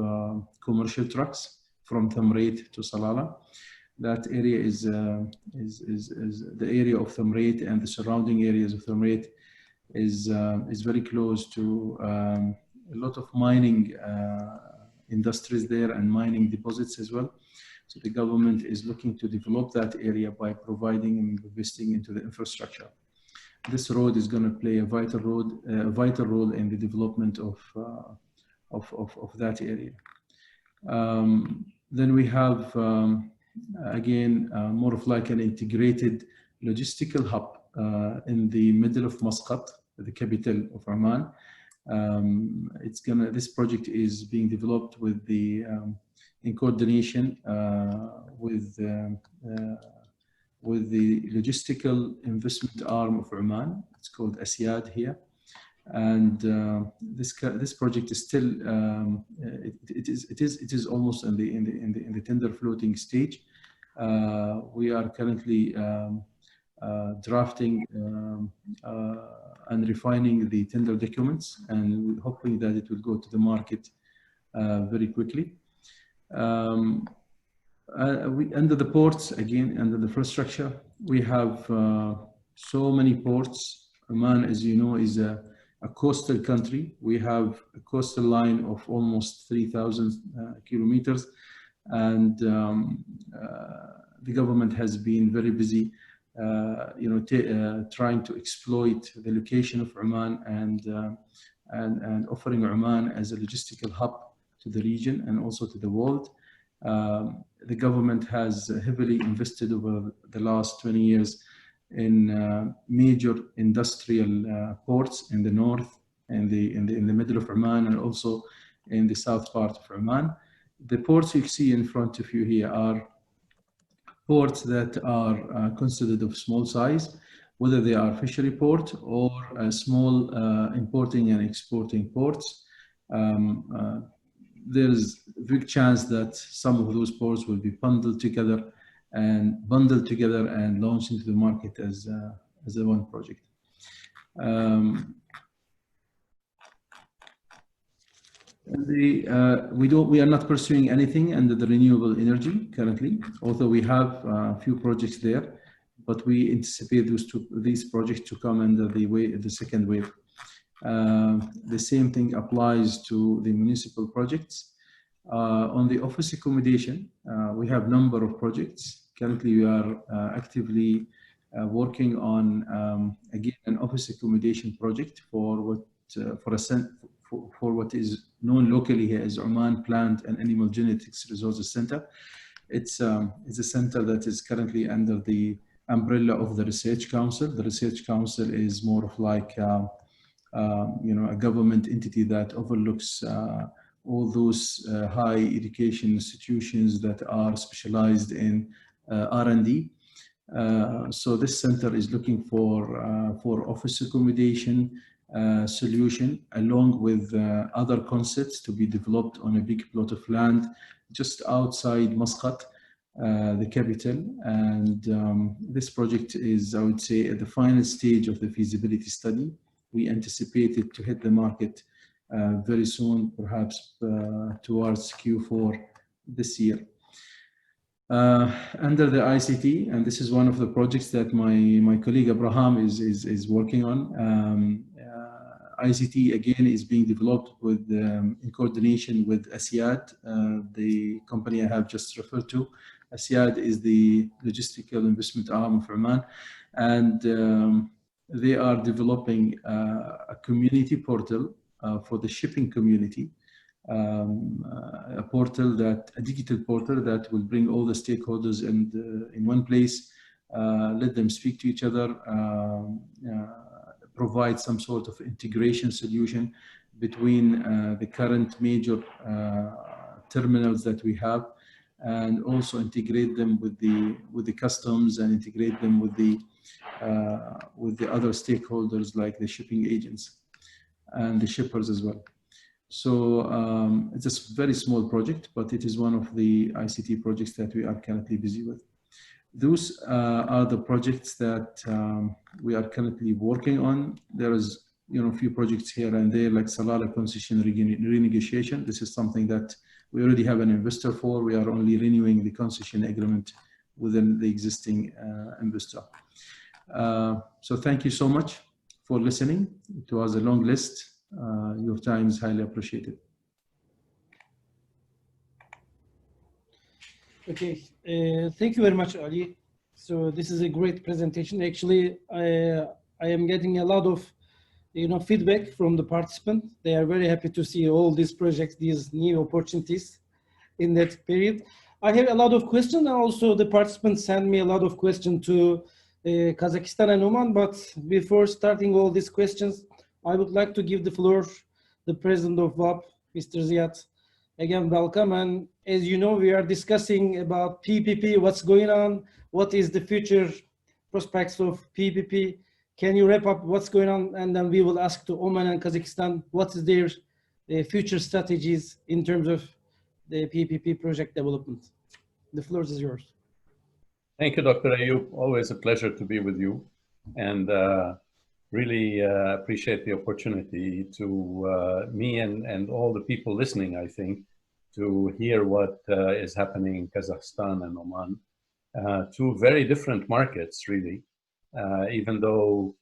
commercial trucks from Thamreit to Salalah. That area is the area of Thamreit, and the surrounding areas of Thamreit is very close to a lot of mining industries there and mining deposits as well. So the government is looking to develop that area by providing and investing into the infrastructure. This road is going to play a vital role in the development of that area. Then we have again more of like an integrated logistical hub in the middle of Muscat, the capital of Oman. This project is being developed with in coordination with the logistical investment arm of Oman. It's called Asyad here, and this project is still it is almost in the tender floating stage. We are currently drafting and refining the tender documents, and we're hoping that it will go to the market very quickly. Under the ports, again, under the infrastructure, we have so many ports. Oman, as you know, is a coastal country. We have a coastal line of almost 3,000 kilometers, and the government has been very busy trying to exploit the location of Oman and offering Oman as a logistical hub to the region and also to the world. The government has heavily invested over the last 20 years in major industrial ports in the north and in the middle of Oman, and also in the south part of Oman. The ports you see in front of you here are ports that are considered of small size. whether they are fishery port or small importing and exporting ports. There's a big chance that some of those ports will be bundled together and launched into the market as a one project. We are not pursuing anything under the renewable energy currently, although we have a few projects there, but we anticipate these projects to come under the second wave. The same thing applies to the municipal projects. On the office accommodation, we have a number of projects. Currently, we are actively working on again an office accommodation project for what is known locally here as Oman Plant and Animal Genetics Resources Center. It's a center that is currently under the umbrella of the Research Council. The Research Council is more of like a government entity that overlooks all those high education institutions that are specialized in R&D. So this center is looking for office accommodation solution along with other concepts to be developed on a big plot of land just outside Muscat, the capital. And this project is, I would say, at the final stage of the feasibility study. We anticipate it to hit the market very soon, perhaps towards Q4 this year. Under the ICT, and this is one of the projects that my colleague Abraham is working on. ICT again is being developed with in coordination with Asyad, the company I have just referred to. Asyad is the logistical investment arm of Oman, and they are developing a community portal for the shipping community. A digital portal that will bring all the stakeholders in one place, let them speak to each other, provide some sort of integration solution between the current major terminals that we have, and also integrate them with the customs and integrate them with the other stakeholders like the shipping agents and the shippers as well. So it's a very small project, but it is one of the ICT projects that we are currently busy with. Those are the projects that we are currently working on. There is, a few projects here and there, like Salalah concession renegotiation. This is something that we already have an investor for. We are only renewing the concession agreement within the existing investor. So thank you so much for listening. It was a long list. Your time is highly appreciated. Okay, thank you very much, Ali. So this is a great presentation. Actually, I am getting a lot of feedback from the participants. They are very happy to see all these projects, these new opportunities in that period. I have a lot of questions, and also the participants send me a lot of questions to Kazakhstan and Oman. But before starting all these questions, I would like to give the floor to the president of WAP, Mr. Ziad. Again, welcome. And as you know, we are discussing about PPP, what's going on, what is the future prospects of PPP. Can you wrap up what's going on? And then we will ask to Oman and Kazakhstan, what is their future strategies in terms of the PPP project development. The floor is yours. Thank you, Dr. Ayub. Always a pleasure to be with you. And really appreciate the opportunity to me and all the people listening, I think, to hear what is happening in Kazakhstan and Oman. Two very different markets, really, even though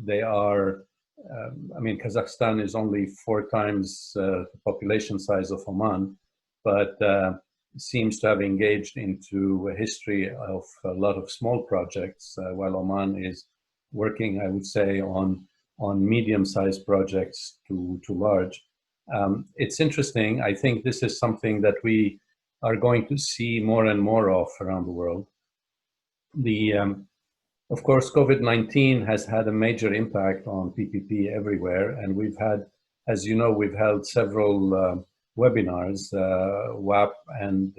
they are, Kazakhstan is only 4 times the population size of Oman, but seems to have engaged into a history of a lot of small projects, while Oman is working, I would say, on medium-sized projects to large. It's interesting. I think this is something that we are going to see more and more of around the world. Of course, COVID-19 has had a major impact on PPP everywhere, and we've had, as you know, we've held several webinars, WAP and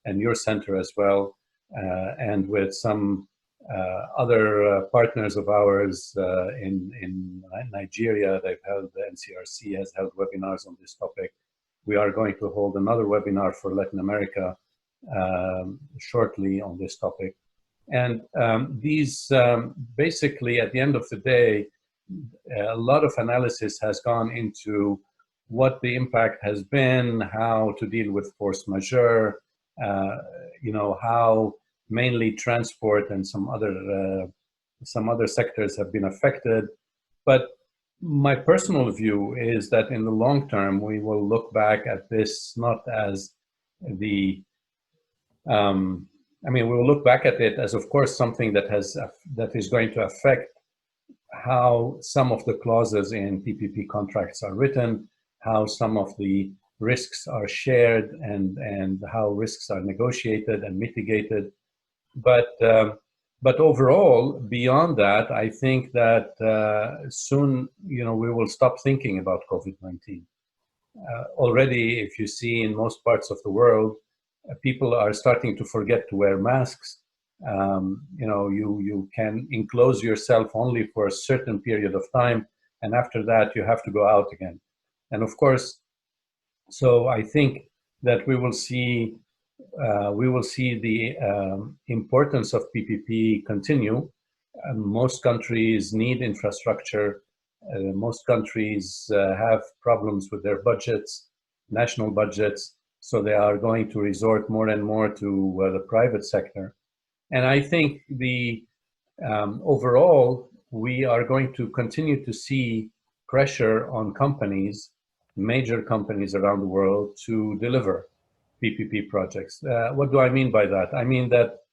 your center as well, and with some Other partners of ours in Nigeria, they've held, the NCRC has held webinars on this topic. We are going to hold another webinar for Latin America shortly on this topic. And these basically, at the end of the day, a lot of analysis has gone into what the impact has been, how to deal with force majeure, you know, how mainly transport and some other sectors have been affected. But my personal view is that in the long term, we will look back at this not as the, I mean, we will look back at it as, of course, something that is going to affect how some of the clauses in PPP contracts are written, how some of the risks are shared, and how risks are negotiated and mitigated. But overall, beyond that, I think that soon, you know, we will stop thinking about COVID-19. Already, if you see in most parts of the world, people are starting to forget to wear masks. You know, you can enclose yourself only for a certain period of time, and after that, you have to go out again. And of course, so I think that we will see the importance of PPP continue. Most countries need infrastructure. Most countries have problems with their budgets, national budgets, so they are going to resort more and more to the private sector. And I think overall, we are going to continue to see pressure on companies, major companies around the world, to deliver PPP projects. What do I mean by that? I mean that,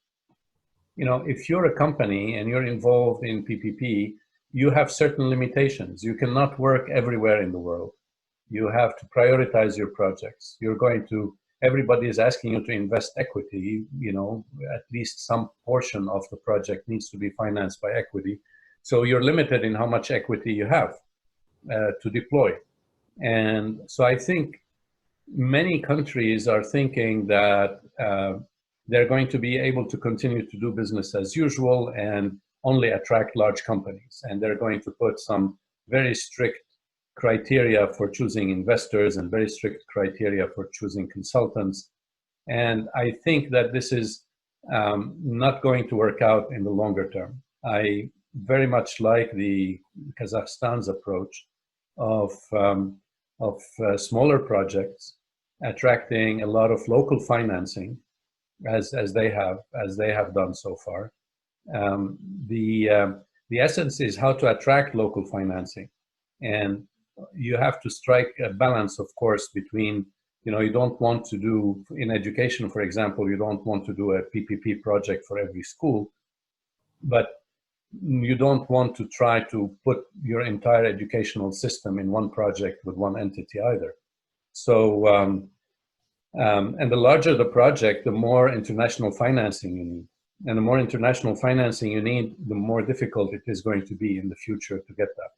you know, if you're a company and you're involved in PPP, you have certain limitations. You cannot work everywhere in the world. You have to prioritize your projects. Everybody is asking you to invest equity, you know, at least some portion of the project needs to be financed by equity. So you're limited in how much equity you have to deploy. And so I think many countries are thinking that they're going to be able to continue to do business as usual and only attract large companies. And they're going to put some very strict criteria for choosing investors and very strict criteria for choosing consultants. And I think that this is not going to work out in the longer term. I very much like the Kazakhstan's approach of smaller projects, attracting a lot of local financing, as they have done so far. The essence is how to attract local financing, and you have to strike a balance, of course, between, you know, you don't want to do, in education, for example, you don't want to do a PPP project for every school, but you don't want to try to put your entire educational system in one project with one entity either. So, and the larger the project, the more international financing you need. And the more international financing you need, the more difficult it is going to be in the future to get that,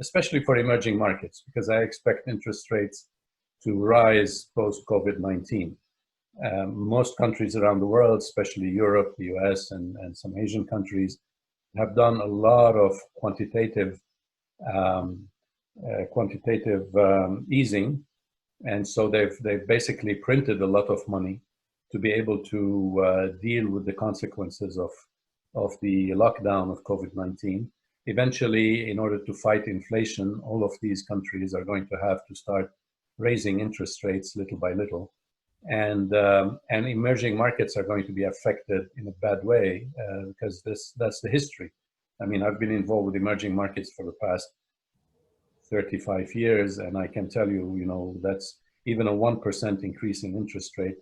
especially for emerging markets, because I expect interest rates to rise post-COVID-19. Most countries around the world, especially Europe, the US, and some Asian countries, have done a lot of quantitative easing. And so they've basically printed a lot of money to be able to deal with the consequences of the lockdown of COVID-19. Eventually, in order to fight inflation, all of these countries are going to have to start raising interest rates little by little. And emerging markets are going to be affected in a bad way because that's the history. I mean, I've been involved with emerging markets for the past 35 years, and I can tell you, you know, that's even a 1% increase in interest rate,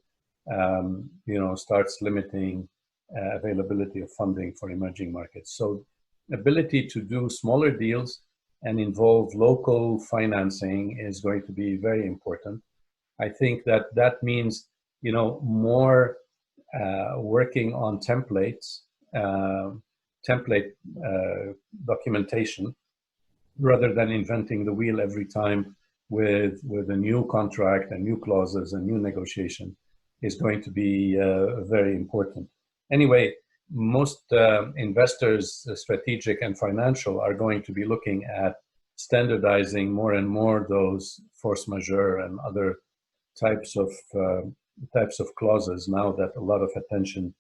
you know, starts limiting availability of funding for emerging markets. So ability to do smaller deals and involve local financing is going to be very important. I think that means, you know, more working on template documentation rather than inventing the wheel every time with a new contract and new clauses and new negotiation is going to be very important. Anyway, most investors, strategic and financial, are going to be looking at standardizing more and more those force majeure and other types of clauses now that a lot of attention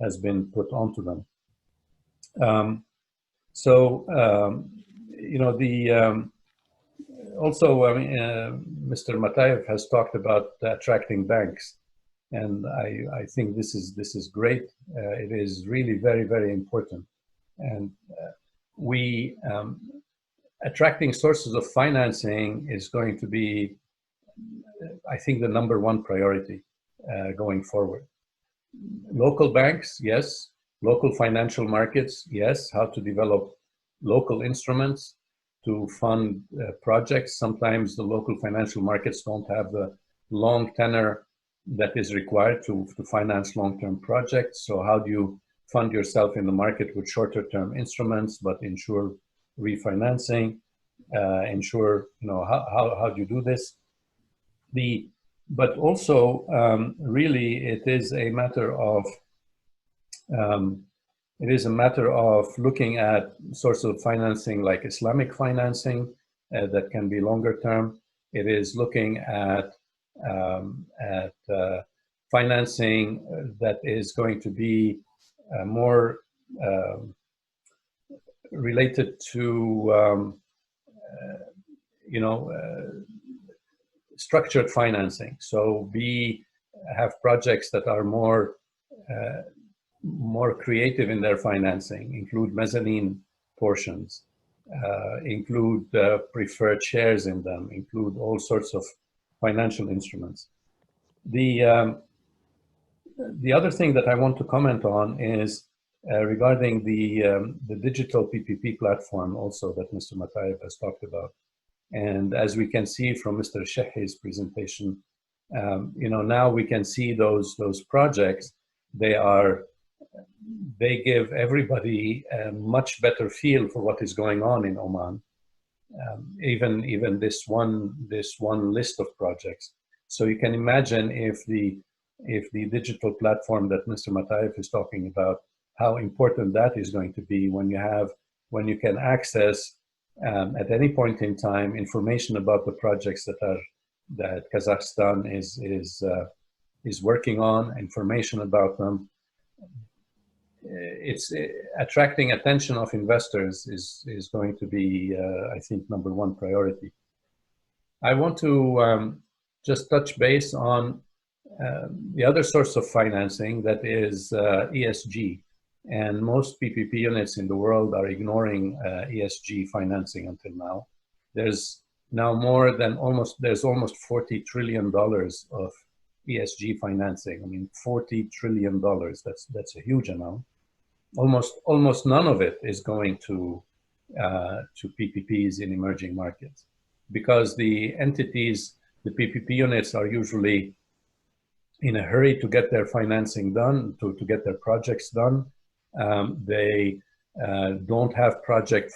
has been put onto them. Also, Mr. Mataev has talked about attracting banks, and I think this is great. It is really very, very important, and attracting sources of financing is going to be, I think, the #1 priority going forward. Local banks, yes. Local financial markets, yes. How to develop local instruments to fund projects. Sometimes the local financial markets don't have the long tenor that is required to finance long-term projects. So how do you fund yourself in the market with shorter-term instruments, but ensure refinancing? Ensure, how do you do this? But also, really, it is a matter of looking at sources of financing like Islamic financing that can be longer term. It is looking at financing that is going to be more related to structured financing. So have projects that are more creative in their financing, include mezzanine portions, include preferred shares in them, include all sorts of financial instruments. The other thing that I want to comment on is regarding the digital PPP platform also that Mr. Mataev has talked about. And as we can see from Mr. Shehi's presentation, now we can see those projects. They give everybody a much better feel for what is going on in Oman. Even this one list of projects. So you can imagine if the digital platform that Mr. Mataev is talking about, how important that is going to be when you can access at any point in time information about the projects that Kazakhstan is working on, information about them. It's attracting attention of investors is going to be, I think, #1 priority. I want to just touch base on the other source of financing, that is ESG. And most PPP units in the world are ignoring ESG financing until now. There's now there's almost $40 trillion of ESG financing. I mean, $40 trillion, that's a huge amount. Almost none of it is going to PPPs in emerging markets, because the entities, the PPP units, are usually in a hurry to get their financing done, to get their projects done. They don't have project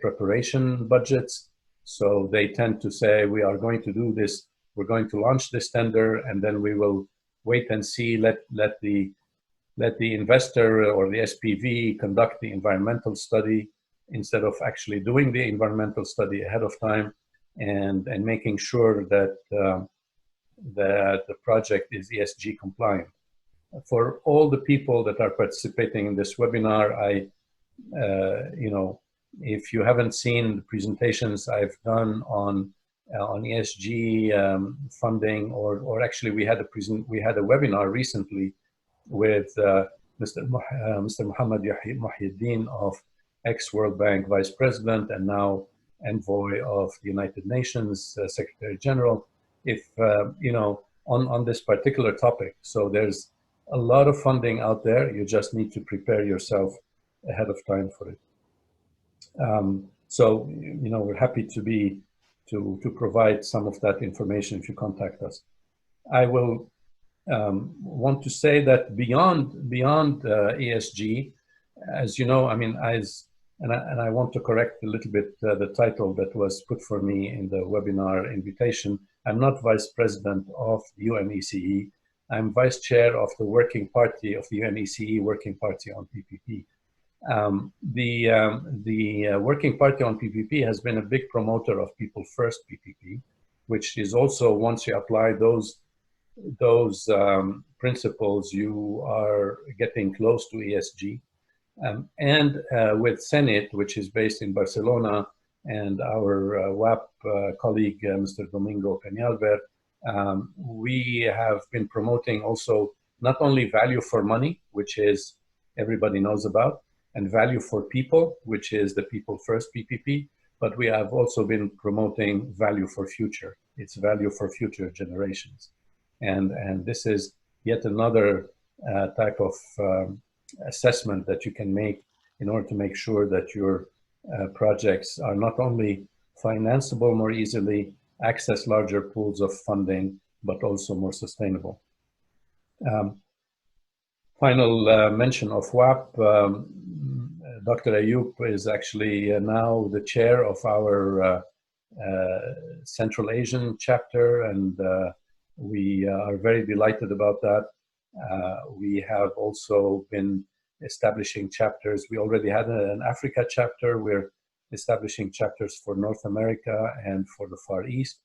preparation budgets, so they tend to say, we are going to do this, we're going to launch this tender, and then we will wait and see, let the investor or the SPV conduct the environmental study, instead of actually doing the environmental study ahead of time and making sure that the project is ESG compliant. For all the people that are participating in this webinar, if you haven't seen the presentations I've done on ESG funding, or actually we had a webinar recently with Mr. Muhammad Muhyiddin, of ex-World Bank Vice President and now Envoy of the United Nations Secretary General, on this particular topic. So there's a lot of funding out there. You just need to prepare yourself ahead of time for it. So we're happy to provide some of that information if you contact us. I will want to say that beyond ESG, as you know, I mean, and I want to correct a little bit the title that was put for me in the webinar invitation. I'm not Vice President of the UNECE. I'm vice chair of the working party of the UNECE Working Party on PPP. The Working Party on PPP has been a big promoter of People First PPP, which is also, once you apply those principles, you are getting close to ESG. And with Senate, which is based in Barcelona, and our WAP colleague, Mr. Domingo Peñalver, we have been promoting also not only value for money, which is everybody knows about, and value for people, which is the People First PPP, but we have also been promoting value for future. It's value for future generations. And this is yet another type of assessment that you can make in order to make sure that your projects are not only financeable more easily, access larger pools of funding, but also more sustainable. Final mention of WAP, Dr. Ayub is actually now the chair of our Central Asian chapter, and we are very delighted about that. We have also been establishing chapters. We already had an Africa chapter. We're establishing chapters for North America and for the Far East.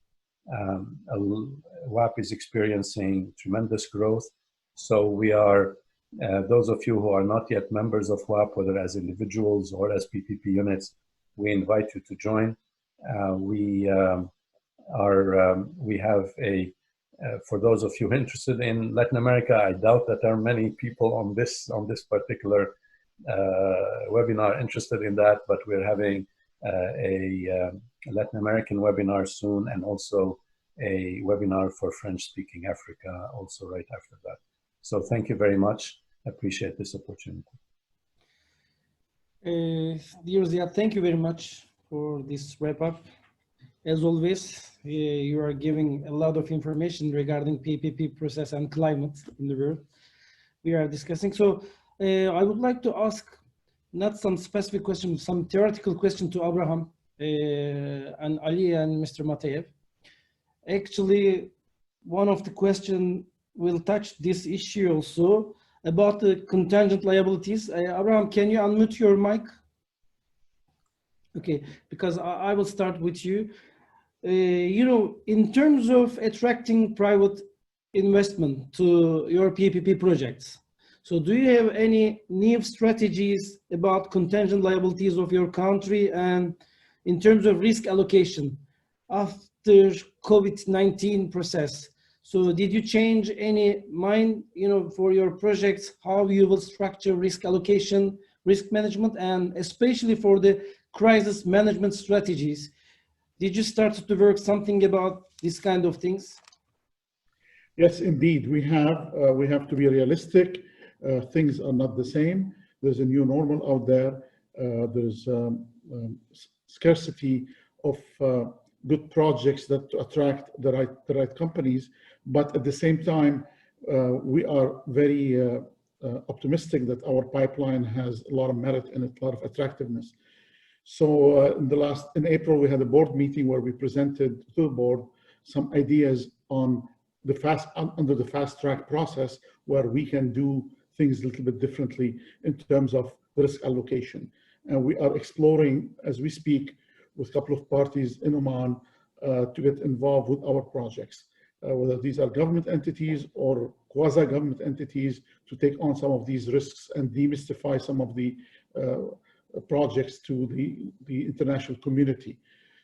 WAP is experiencing tremendous growth. So we are, those of you who are not yet members of WAP, whether as individuals or as PPP units, we invite you to join. We have a, for those of you interested in Latin America, I doubt that there are many people on this particular webinar interested in that, but we're having a Latin American webinar soon, and also a webinar for French-speaking Africa also right after that. So thank you very much. I appreciate this opportunity. Dear Ziad, thank you very much for this wrap-up. As always, you are giving a lot of information regarding PPP process and climate in the world we are discussing. So I would like to ask not some specific question, some theoretical question to Abraham and Ali and Mr. Mateev. Actually, one of the questions will touch this issue also about the contingent liabilities. Abraham, can you unmute your mic? Okay, because I will start with you. You know, in terms of attracting private investment to your PPP projects, so do you have any new strategies about contingent liabilities of your country, and in terms of risk allocation after COVID-19 process? So did you change any mind, you know, for your projects, how you will structure risk allocation, risk management, and especially for the crisis management strategies? Did you start to work something about this kind of things? Yes, indeed. We have to be realistic. Things are not the same. There's a new normal out there. There's scarcity of good projects that attract the right companies. But at the same time, we are very optimistic that our pipeline has a lot of merit in it, a lot of attractiveness. So in April, we had a board meeting where we presented to the board some ideas on under the fast track process, where we can do things a little bit differently in terms of risk allocation. And we are exploring, as we speak, with a couple of parties in Oman to get involved with our projects, whether these are government entities or quasi-government entities, to take on some of these risks and demystify some of the projects to the international community.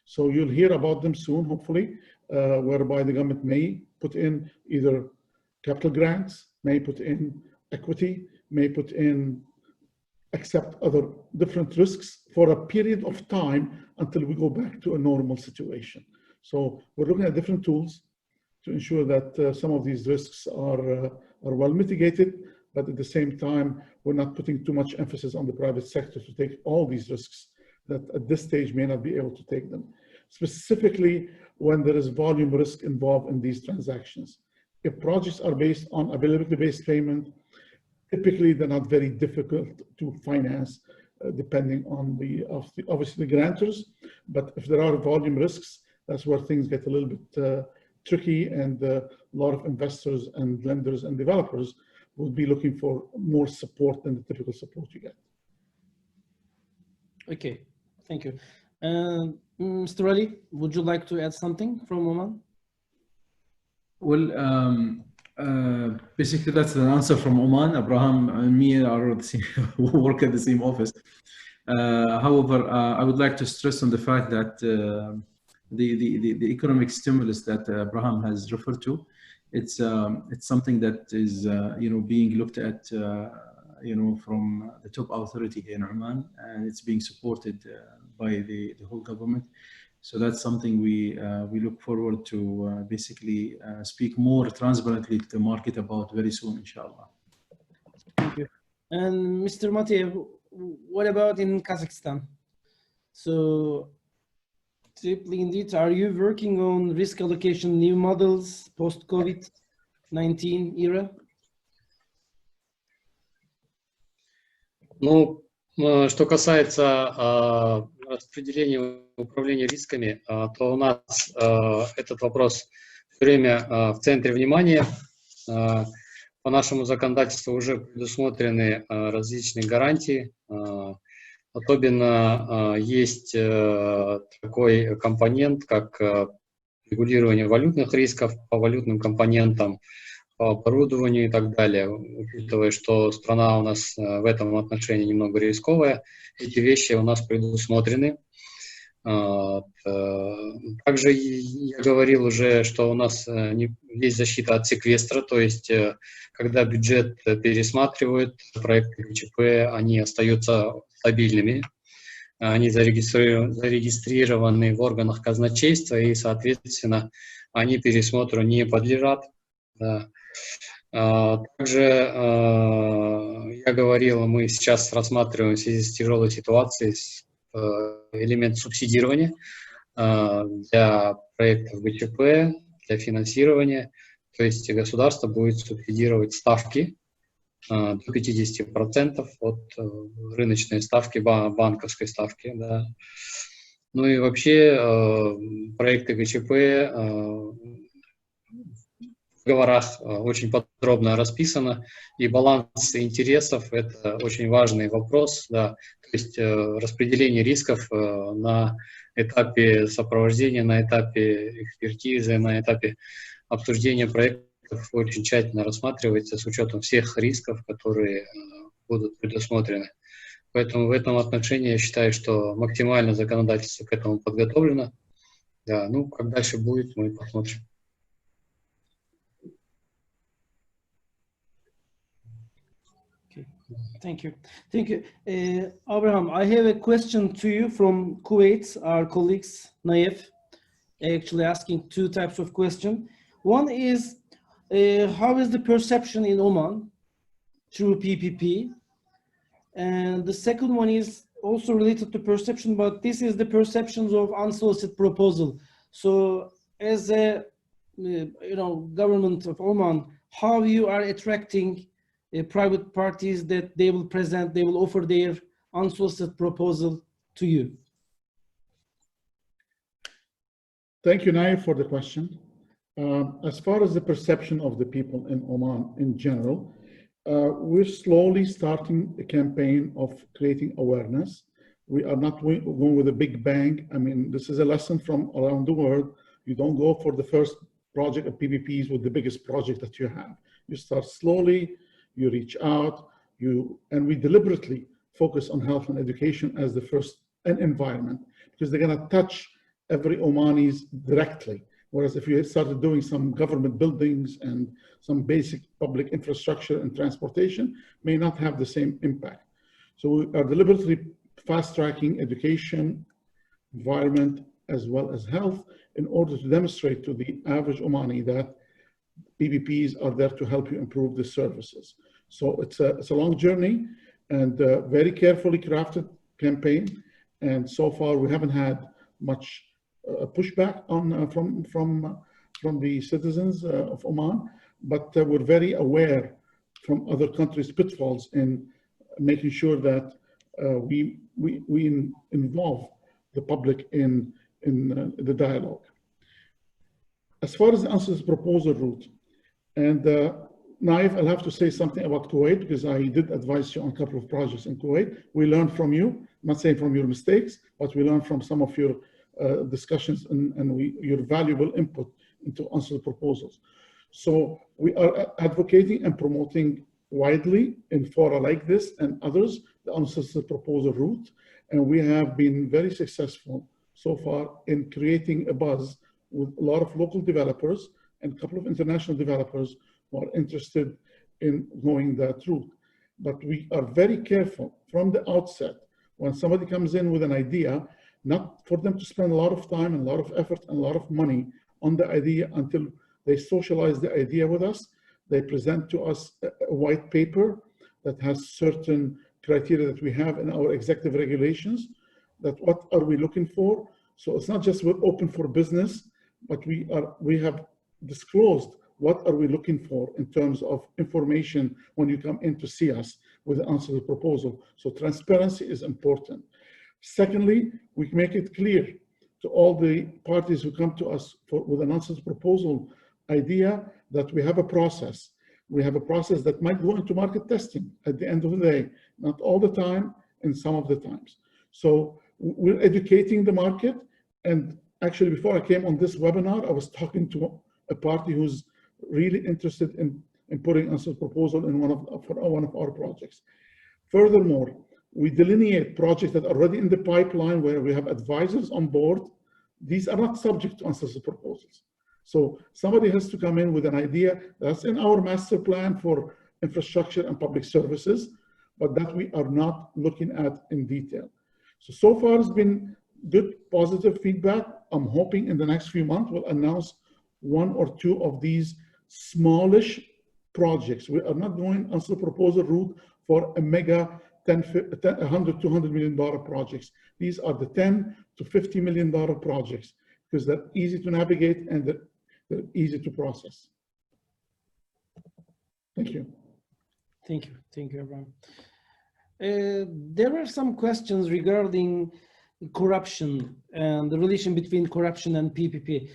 So you'll hear about them soon, hopefully, whereby the government may put in either capital grants, may put in equity, may put in, accept other different risks for a period of time until we go back to a normal situation. So we're looking at different tools to ensure that some of these risks are well mitigated, but at the same time, we're not putting too much emphasis on the private sector to take all these risks that at this stage may not be able to take them, specifically when there is volume risk involved in these transactions. If projects are based on availability-based payment, typically they're not very difficult to finance, depending on obviously the grantors. But if there are volume risks, that's where things get a little bit tricky, and a lot of investors and lenders and developers will be looking for more support than the typical support you get. Okay, thank you. Mr. Ali, would you like to add something from Oman? Well, basically that's the answer from Oman. Abraham and me are the same, work at the same office. However, I would like to stress on the fact that the economic stimulus that Abraham has referred to, it's something that is being looked at from the top authority here in Oman, and it's being supported by the whole government. So that's something we look forward to basically speak more transparently to the market about very soon, inshallah. Thank you. And Mr. Mateev, what about in Kazakhstan? So, triply indeed, are you working on risk allocation new models post-COVID-19 era? Ну, что касается распределения управления рисками, то у нас этот вопрос все время в центре внимания. По нашему законодательству уже предусмотрены различные гарантии. Особенно есть такой компонент, как регулирование валютных рисков по валютным компонентам, по оборудованию и так далее. Учитывая, что страна у нас в этом отношении немного рисковая, эти вещи у нас предусмотрены. Также я говорил уже, что у нас есть защита от секвестра, то есть когда бюджет пересматривают, проекты ГЧП, они остаются стабильными, они зарегистрированы в органах казначейства и, соответственно, они пересмотру не подлежат. Да. Также я говорил, мы сейчас рассматриваем в связи с тяжелой ситуацией элемент субсидирования для проектов ГЧП, для финансирования. То есть государство будет субсидировать ставки до 50% от рыночной ставки, банковской ставки. Да. Ну и вообще проекты ГЧП в договорах очень подробно расписано, и баланс интересов – это очень важный вопрос. Да. То есть распределение рисков на этапе сопровождения, на этапе экспертизы, на этапе обсуждения проектов очень тщательно рассматривается с учетом всех рисков, которые будут предусмотрены. Поэтому в этом отношении я считаю, что максимально законодательство к этому подготовлено. Да, ну, как дальше будет, мы посмотрим. Thank you. Thank you. Abraham, I have a question to you from Kuwait, our colleagues, Naif, actually asking two types of questions. One is, how is the perception in Oman through PPP? And the second one is also related to perception, but this is the perceptions of unsolicited proposal. So as a government of Oman, how you are attracting private parties that they will offer their unsolicited proposal to you? Thank you, Naif, for the question. As far as the perception of the people in Oman in general, we're slowly starting a campaign of creating awareness. We are not going with a big bang. I mean, this is a lesson from around the world. You don't go for the first project of PPPs with the biggest project that you have. You start slowly, you reach out, and we deliberately focus on health and education as the first, and environment, because they're gonna touch every Omanis directly. Whereas if you started doing some government buildings and some basic public infrastructure and transportation, may not have the same impact. So we are deliberately fast-tracking education, environment, as well as health, in order to demonstrate to the average Omani that PPPs are there to help you improve the services. So it's a long journey and a very carefully crafted campaign. And so far we haven't had much pushback from the citizens of Oman, but we're very aware from other countries' pitfalls in making sure that we involve the public in the dialogue. as far as the answers proposal route, and Naif, I'll have to say something about Kuwait because I did advise you on a couple of projects in Kuwait. We learned from you, I'm not saying from your mistakes, but we learned from some of your discussions and your valuable input into answer the proposals. So we are advocating and promoting widely in fora like this and others the answers the proposal route, and we have been very successful so far in creating a buzz with a lot of local developers and a couple of international developers who are interested in going that route. But we are very careful from the outset when somebody comes in with an idea, not for them to spend a lot of time and a lot of effort and a lot of money on the idea until they socialize the idea with us. They present to us a white paper that has certain criteria that we have in our executive regulations, that what are we looking for. So it's not just we're open for business, but we have disclosed what are we looking for in terms of information when you come in to see us with the answer to the proposal. So transparency is important. Secondly, we make it clear to all the parties who come to us with an answer to the proposal idea that we have a process. We have a process that might go into market testing at the end of the day, not all the time, and some of the times. So we're educating the market. And actually, before I came on this webinar, I was talking to a party who's really interested in putting us a proposal in one of our projects. Furthermore, we delineate projects that are already in the pipeline where we have advisors on board. These are not subject to answers to proposals. So somebody has to come in with an idea that's in our master plan for infrastructure and public services, but that we are not looking at in detail. So far it's been good, positive feedback. I'm hoping in the next few months we'll announce one or two of these smallish projects. We are not going answer proposal route for a mega $100, $200 million projects. These are the $10 to $50 million projects because they're easy to navigate and they're easy to process. Thank you. Thank you. Thank you, Abraham. There are some questions regarding corruption and the relation between corruption and PPP.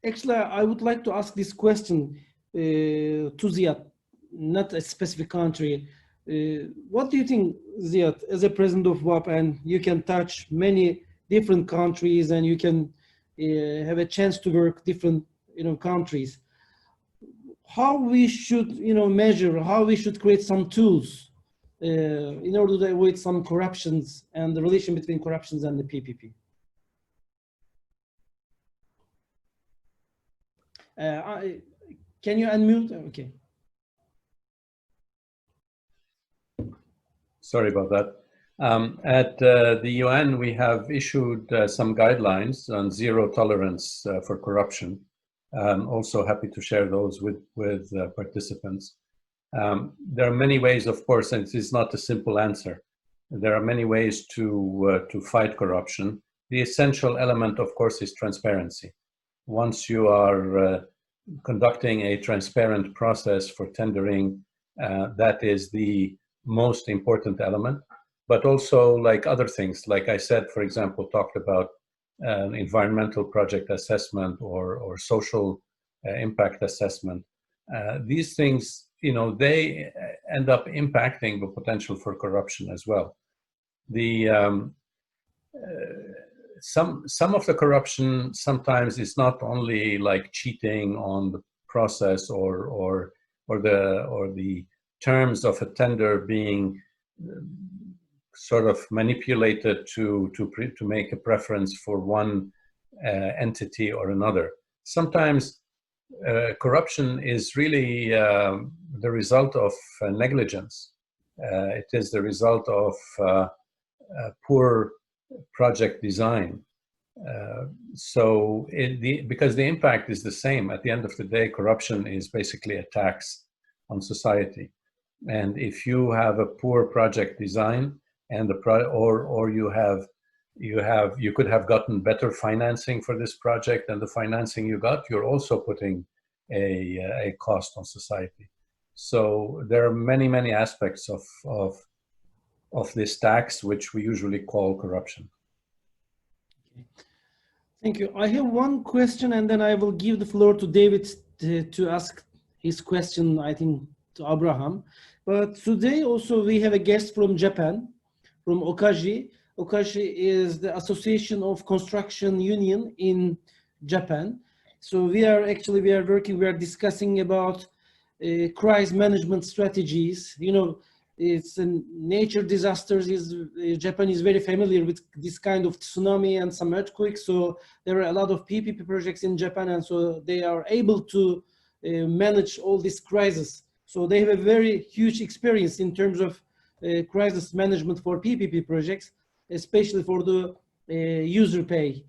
Actually, I would like to ask this question to Ziad, not a specific country. What do you think, Ziad, as a president of WAP, and you can touch many different countries and you can have a chance to work different countries, how we should measure, how we should create some tools in order to avoid some corruptions and the relation between corruptions and the PPP? Can you unmute? Okay. Sorry about that. At the UN, we have issued some guidelines on zero tolerance for corruption. Also happy to share those with participants. There are many ways, of course, and it is not a simple answer. There are many ways to fight corruption. The essential element, of course, is transparency. Once you are conducting a transparent process for tendering, that is the most important element. But also, like other things, like I said, for example, talked about environmental project assessment or social impact assessment. These things, they end up impacting the potential for corruption as well. Some of the corruption sometimes is not only like cheating on the process or the terms of a tender being sort of manipulated to make a preference for one entity or another. Sometimes corruption is really the result of negligence. It is the result of poor project design. Because the impact is the same. At the end of the day, corruption is basically a tax on society. And if you have a poor project design and you could have gotten better financing for this project than the financing you got, you're also putting a cost on society. So there are many aspects of this tax, which we usually call corruption. Okay. Thank you. I have one question, and then I will give the floor to David to ask his question, I think, to Abraham. But today also we have a guest from Japan, from Okaji. Okaji is the Association of Construction Union in Japan. So we are discussing about crisis management strategies. You know, it's nature disasters. Japan is very familiar with this kind of tsunami and some earthquakes. So there are a lot of PPP projects in Japan, and so they are able to manage all these crises. So they have a very huge experience in terms of crisis management for PPP projects, especially for the user pay,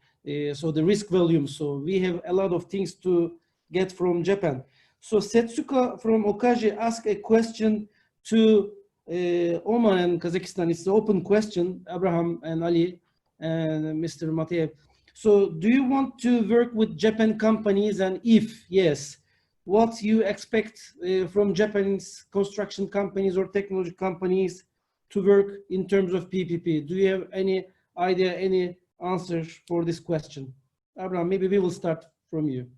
so the risk volume. So we have a lot of things to get from Japan. So Setsuka from Okaji asked a question to Oman and Kazakhstan. It's an open question, Abraham and Ali and Mr. Mateev. So do you want to work with Japan companies, and if yes, what you expect from Japanese construction companies or technology companies to work in terms of PPP? Do you have any idea, any answer for this question? Abraham, maybe we will start from you.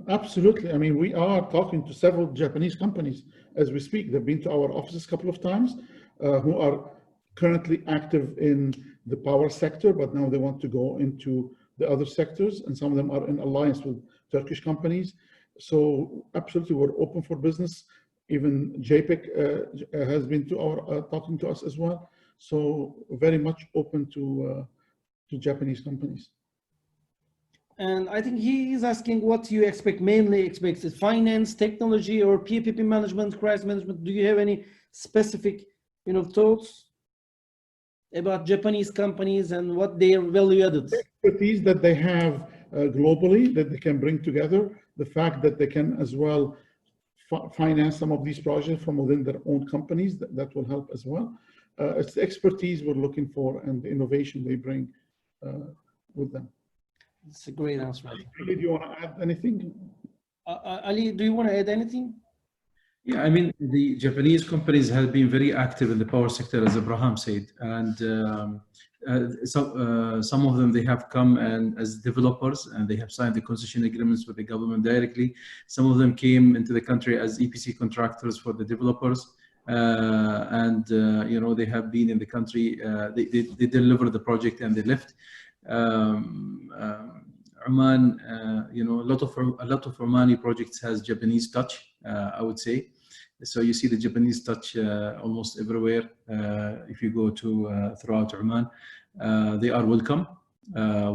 Absolutely. I mean, we are talking to several Japanese companies as we speak. They've been to our offices a couple of times, who are currently active in the power sector, but now they want to go into the other sectors, and some of them are in alliance with Turkish companies. So absolutely, we're open for business. Even JPEG has been to our talking to us as well. So very much open to Japanese companies. And I think he is asking what you expect, mainly expect finance, technology, or PPP management, crisis management. Do you have any specific, thoughts about Japanese companies and what their value added? Expertise that they have globally that they can bring together, the fact that they can as well finance some of these projects from within their own companies, that will help as well. It's the expertise we're looking for and the innovation they bring with them. It's a great answer. Ali, do you want to add anything? Ali, do you want to add anything? Yeah, I mean, the Japanese companies have been very active in the power sector, as Abraham said, and some of them, they have come and as developers, and they have signed the concession agreements with the government directly. Some of them came into the country as EPC contractors for the developers, and they have been in the country. They delivered the project and they left. Oman, a lot of Omani projects has Japanese touch, I would say. So you see the Japanese touch almost everywhere. If you go to throughout Oman, they are welcome.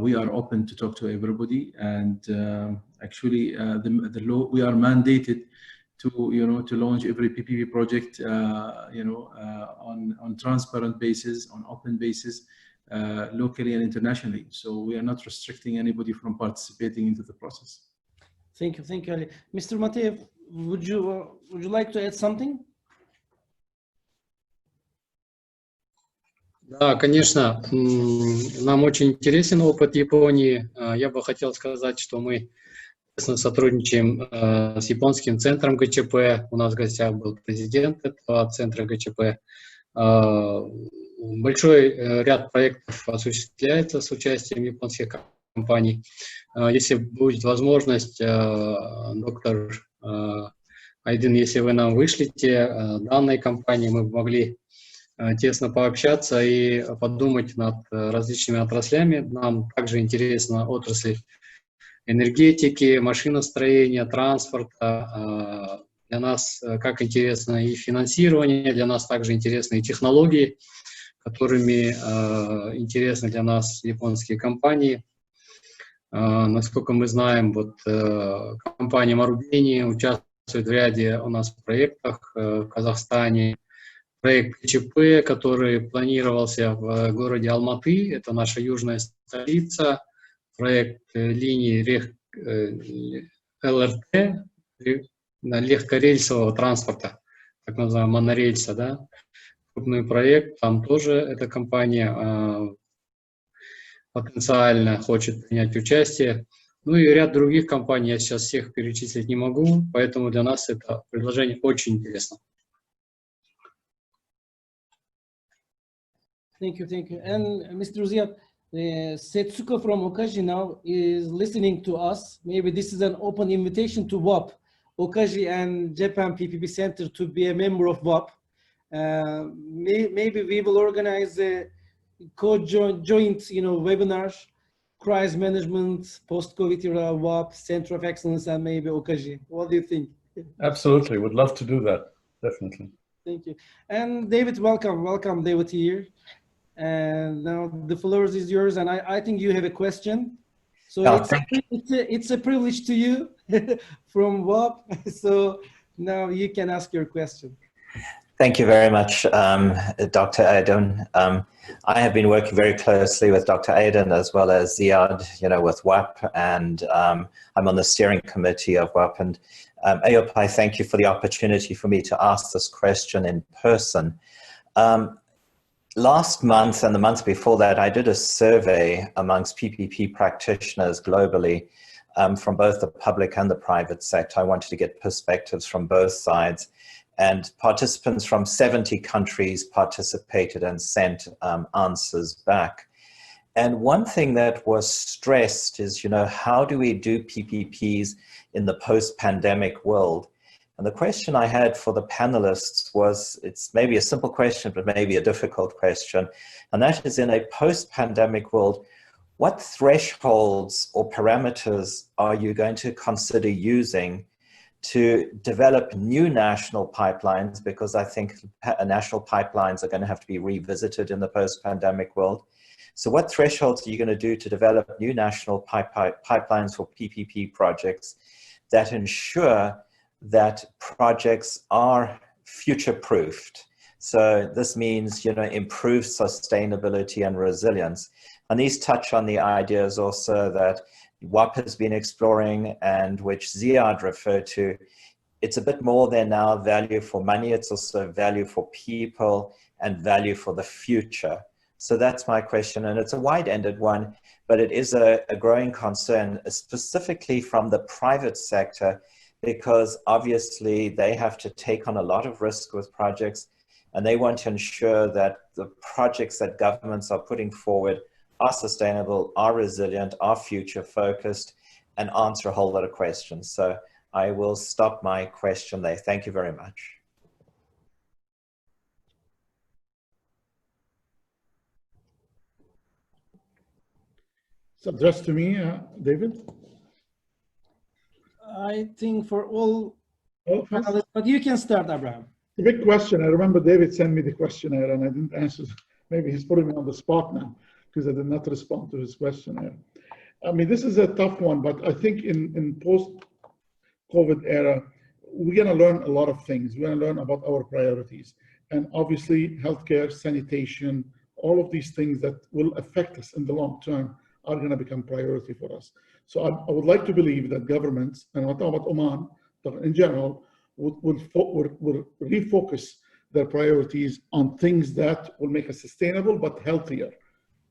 We are open to talk to everybody, and actually, the law, we are mandated to launch every PPP project, on transparent basis, on open basis. Locally and internationally. So we are not restricting anybody from participating into the process. Thank you, Ali. Mr. Mateev, would you like to add something? Да, конечно, нам очень интересен опыт Японии. Я бы хотел сказать, что мы тесно сотрудничаем с японским центром ГЧП. У нас в гостях был президент этого центра ГЧП. Большой ряд проектов осуществляется с участием японских компаний. Если будет возможность, доктор Айдин, если вы нам вышлите данные компании, мы бы могли тесно пообщаться и подумать над различными отраслями. Нам также интересна отрасль энергетики, машиностроения, транспорта. Для нас как интересно и финансирование, для нас также интересны и технологии, которыми интересны для нас японские компании. Насколько мы знаем, компания Marubeni участвует в ряде у нас проектах в Казахстане. Проект КЧП, который планировался в городе Алматы, это наша южная столица. Проект линии ЛРТ, легкорельсового транспорта, так называемого монорельса, да. Крупный проект, там тоже эта компания потенциально хочет принять участие. Ну и ряд других компаний, я сейчас всех перечислить не могу, поэтому для нас это предложение очень интересно. Thank you, thank you. And Mr. Ziad, Setsuko from Okaji now is listening to us. Maybe this is an open invitation to WAP, Okaji and Japan PPP Center to be a member of WAP. Maybe we will organize a joint, webinar, crisis management, post-COVID era, WAP, Center of Excellence, and maybe Okaji. What do you think? Absolutely, would love to do that, definitely. Thank you. And David, welcome David here. And now the floor is yours, and I think you have a question. So it's a privilege to you from WAP. So now you can ask your question. Thank you very much, Dr. Aydin. I have been working very closely with Dr. Aydin as well as Ziad, with WAP, and I'm on the steering committee of WAP. And Ayup, I thank you for the opportunity for me to ask this question in person. Last month and the month before that, I did a survey amongst PPP practitioners globally from both the public and the private sector. I wanted to get perspectives from both sides. And participants from 70 countries participated and sent answers back. And one thing that was stressed is, how do we do PPPs in the post-pandemic world? And the question I had for the panelists was, it's maybe a simple question, but maybe a difficult question. And that is, in a post-pandemic world, what thresholds or parameters are you going to consider using to develop new national pipelines? Because I think national pipelines are going to have to be revisited in the post-pandemic world. So what thresholds are you going to do to develop new national pipelines for PPP projects that ensure that projects are future-proofed? So this means, improved sustainability and resilience. And these touch on the ideas also that WAP has been exploring and which Ziad referred to. It's a bit more than now value for money. It's also value for people and value for the future. So that's my question, and it's a wide-ended one, but it is a growing concern, specifically from the private sector, because obviously they have to take on a lot of risk with projects, and they want to ensure that the projects that governments are putting forward are sustainable, are resilient, are future focused, and answer a whole lot of questions. So I will stop my question there. Thank you very much. It's addressed to me, David? I think for all Okay. but you can start, Abraham. It's a big question. I remember David sent me the questionnaire and I didn't answer. Maybe he's putting me on the spot now because I did not respond to his questionnaire. I mean, this is a tough one, but I think in post-COVID era, we're going to learn a lot of things. We're going to learn about our priorities. And obviously, healthcare, sanitation, all of these things that will affect us in the long term are going to become priority for us. So I would like to believe that governments, and I'm talking about Oman, but in general, will refocus their priorities on things that will make us sustainable but healthier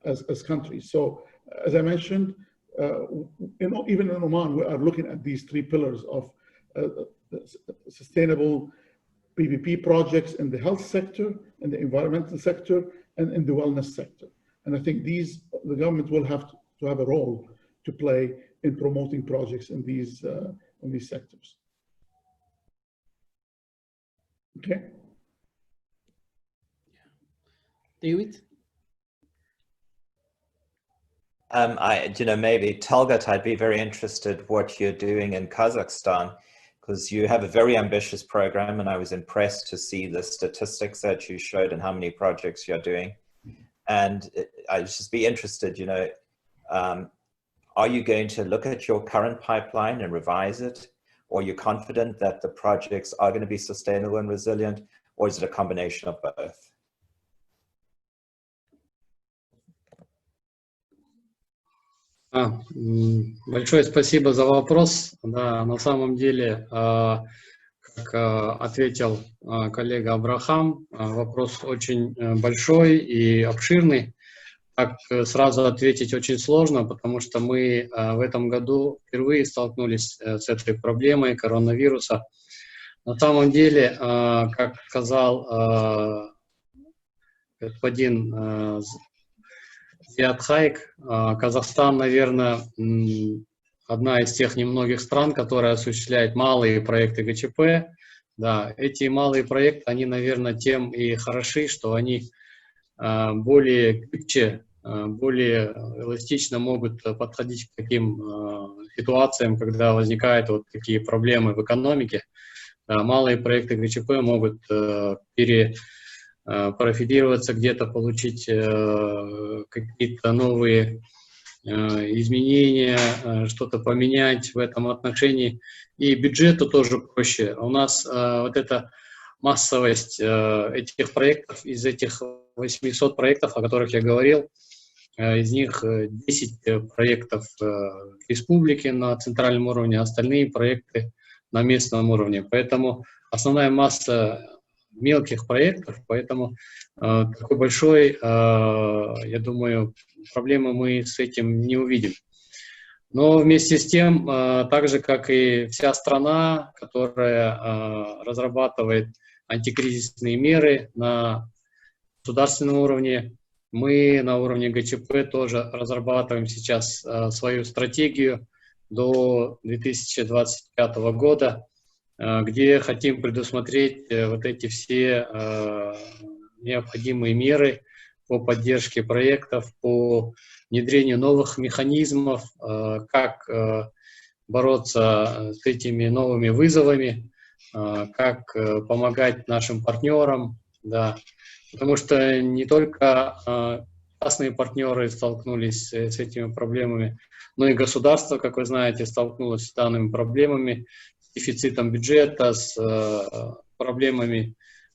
as countries. So as I mentioned, even in Oman, we are looking at these three pillars of sustainable PPP projects in the health sector, in the environmental sector, and in the wellness sector. And I think the government will have to have a role to play in promoting projects in these sectors. Okay. David? Maybe Talgat, I'd be very interested what you're doing in Kazakhstan, because you have a very ambitious program, and I was impressed to see the statistics that you showed and how many projects you're doing. And I'd just be interested, are you going to look at your current pipeline and revise it? Or are you confident that the projects are going to be sustainable and resilient? Or is it a combination of both? Большое спасибо за вопрос. Да, на самом деле, как ответил коллега Абрахам, вопрос очень большой и обширный. Так сразу ответить очень сложно, потому что мы в этом году впервые столкнулись с этой проблемой коронавируса. На самом деле, как сказал господин Зиад Хайк. Казахстан, наверное, одна из тех немногих стран, которая осуществляет малые проекты ГЧП. Да, эти малые проекты, они, наверное, тем и хороши, что они более гибче, более эластично могут подходить к таким ситуациям, когда возникают вот такие проблемы в экономике. Малые проекты ГЧП могут профилироваться где-то, получить какие-то новые изменения, что-то поменять в этом отношении. И бюджету тоже проще. У нас вот эта массовость этих проектов, из этих 800 проектов, о которых я говорил, из них 10 проектов в республике на центральном уровне, остальные проекты на местном уровне. Поэтому основная масса мелких проектов, поэтому такой большой, я думаю, проблемы мы с этим не увидим. Но вместе с тем, так же, как и вся страна, которая разрабатывает антикризисные меры на государственном уровне, мы на уровне ГЧП тоже разрабатываем сейчас свою стратегию до 2025 года, где хотим предусмотреть вот эти все необходимые меры по поддержке проектов, по внедрению новых механизмов, как бороться с этими новыми вызовами, как помогать нашим партнерам, да. Потому что не только частные партнеры столкнулись с этими проблемами, но и государство, как вы знаете, столкнулось с данными проблемами, с дефицитом бюджета, с проблемами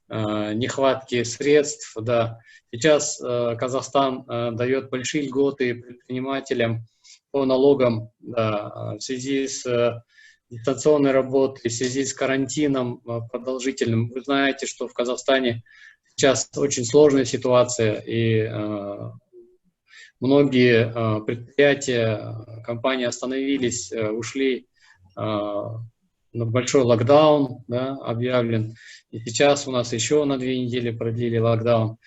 нехватки средств. Да. Сейчас Казахстан дает большие льготы предпринимателям по налогам, да, в связи с дистанционной работой, в связи с карантином продолжительным. Вы знаете, что в Казахстане сейчас очень сложная ситуация, и многие предприятия, компании остановились, ушли на большой локдаун, да, объявлен. И сейчас у нас еще на 2 недели продлили локдаун.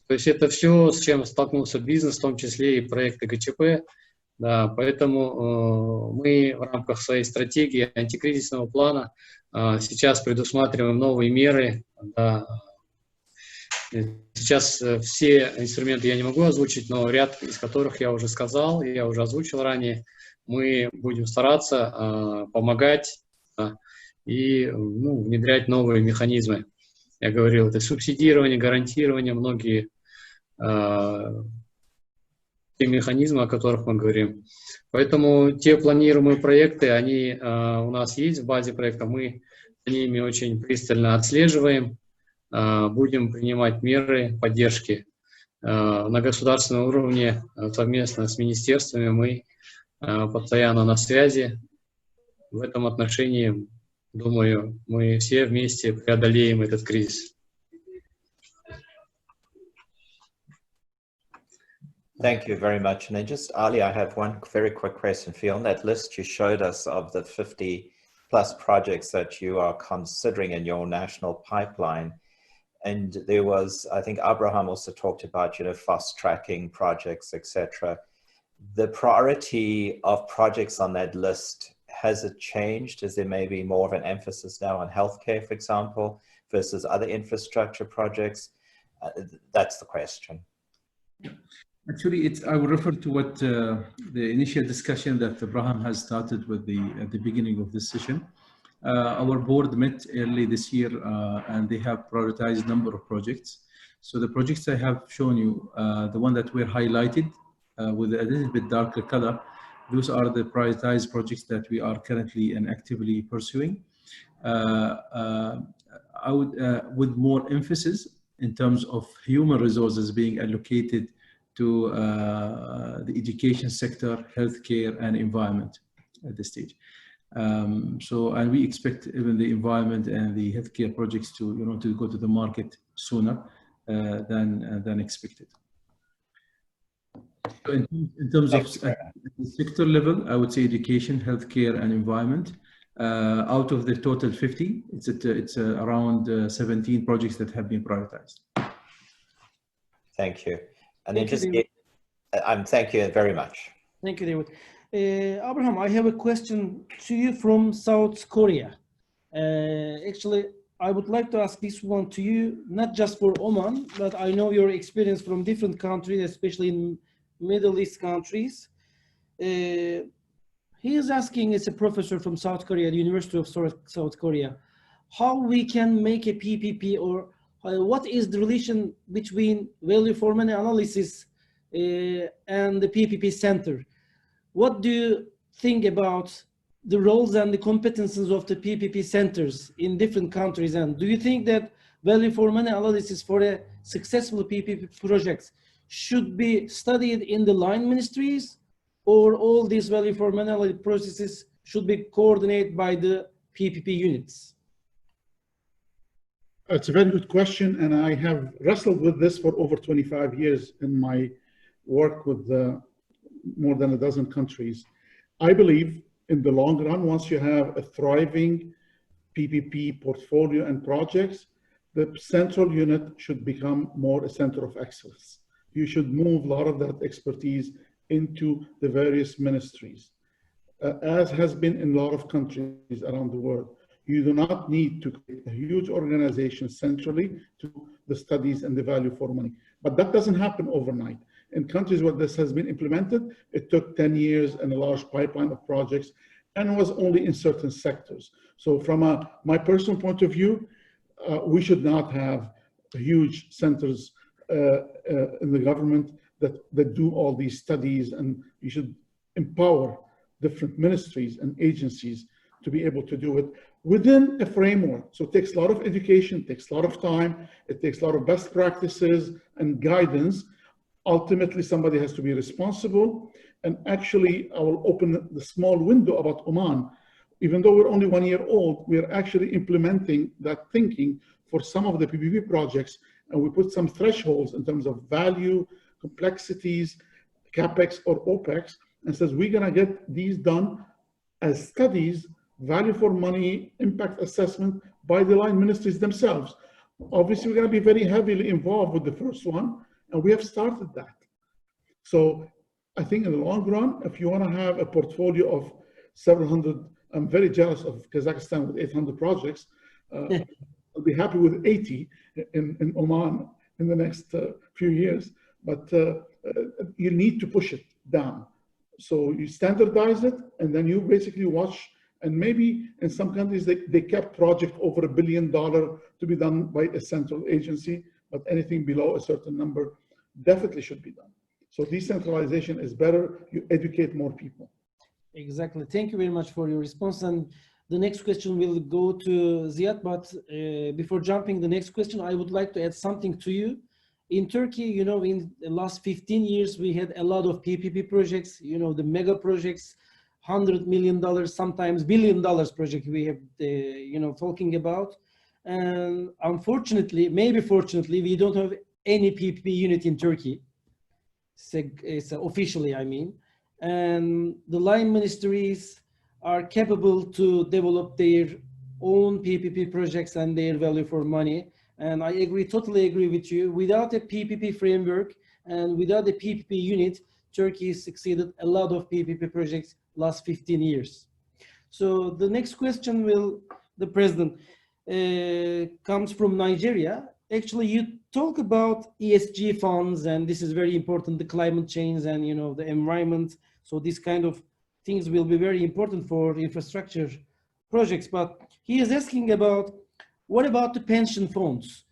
То есть это все, с чем столкнулся бизнес, в том числе и проекты ГЧП. Да, поэтому мы в рамках своей стратегии антикризисного плана сейчас предусматриваем новые меры. Да. Сейчас все инструменты я не могу озвучить, но ряд из которых я уже сказал, я уже озвучил ранее. Мы будем стараться помогать и внедрять новые механизмы. Я говорил, это субсидирование, гарантирование, многие те механизмы, о которых мы говорим. Поэтому те планируемые проекты, они у нас есть в базе проектов, мы за ними очень пристально отслеживаем, будем принимать меры поддержки на государственном уровне совместно с министерствами. Мы постоянно на связи. В этом отношении, думаю, мы все вместе преодолеем этот кризис. Thank you very much. And then just, Ali, I have one very quick question for you. On that list you showed us of the 50+ projects that you are considering in your national pipeline. And there was, I think Abraham also talked about, fast tracking projects, etc. The priority of projects on that list, has it changed? Is there maybe more of an emphasis now on healthcare, for example, versus other infrastructure projects? That's the question. Actually, I will refer to what the initial discussion that Abraham has started with at the beginning of this session. Our board met early this year and they have prioritized a number of projects. So the projects I have shown you, the one that were highlighted with a little bit darker color, those are the prioritized projects that we are currently and actively pursuing. I would, with more emphasis in terms of human resources being allocated to the education sector, healthcare, and environment at this stage. And we expect even the environment and the healthcare projects to, to go to the market sooner than expected. So in terms of the sector level, I would say education, healthcare, and environment. Out of the total 50, it's around 17 projects that have been prioritized. Thank you. And Thank you, David. Thank you very much. Thank you, David. Abraham, I have a question to you from South Korea. Actually, I would like to ask this one to you, not just for Oman, but I know your experience from different countries, especially in Middle East countries. He is asking, as a professor from South Korea, the University of South Korea, how we can make a PPP, or what is the relation between value for money analysis and the PPP center? What do you think about the roles and the competences of the PPP centers in different countries? And do you think that value for money analysis for a successful PPP projects should be studied in the line ministries, or all these value for money analysis processes should be coordinated by the PPP units? It's a very good question, and I have wrestled with this for over 25 years in my work with more than a dozen countries. I believe in the long run, once you have a thriving PPP portfolio and projects, the central unit should become more a center of excellence. You should move a lot of that expertise into the various ministries, as has been in a lot of countries around the world. You do not need to create a huge organization centrally to the studies and the value for money. But that doesn't happen overnight. In countries where this has been implemented, it took 10 years and a large pipeline of projects, and was only in certain sectors. So from my personal point of view, we should not have huge centers in the government that do all these studies, and you should empower different ministries and agencies to be able to do it within a framework. So it takes a lot of education, takes a lot of time, it takes a lot of best practices and guidance. Ultimately, somebody has to be responsible. And actually, I will open the small window about Oman. Even though we're only 1 year old, we're actually implementing that thinking for some of the PPP projects. And we put some thresholds in terms of value, complexities, CapEx or OpEx, and says we're gonna get these done as studies, value for money, impact assessment by the line ministries themselves. Obviously, we're gonna be very heavily involved with the first one, and we have started that. So I think in the long run, if you wanna have a portfolio of 700, I'm very jealous of Kazakhstan with 800 projects. I'll be happy with 80 in Oman in the next few years, but you need to push it down. So you standardize it, and then you basically watch, and maybe in some countries, they kept project over $1 billion to be done by a central agency, but anything below a certain number definitely should be done. So decentralization is better, you educate more people. Exactly. Thank you very much for your response. And the next question will go to Ziad, but before jumping the next question, I would like to add something to you. In Turkey, you know, in the last 15 years, we had a lot of PPP projects, you know, the mega projects, $100 million, sometimes $1 billion project we have, you know, talking about. And unfortunately, maybe fortunately, we don't have any PPP unit in Turkey. It's officially, I mean. And the line ministries are capable to develop their own PPP projects and their value for money. And I agree, totally agree with you. Without a PPP framework and without a PPP unit, Turkey succeeded a lot of PPP projects last 15 years. So the next question will, the president, comes from Nigeria. Actually, you talk about ESG funds, and this is very important, the climate change and, you know, the environment. So this kind of things will be very important for infrastructure projects. But he is asking about, what about the pension funds?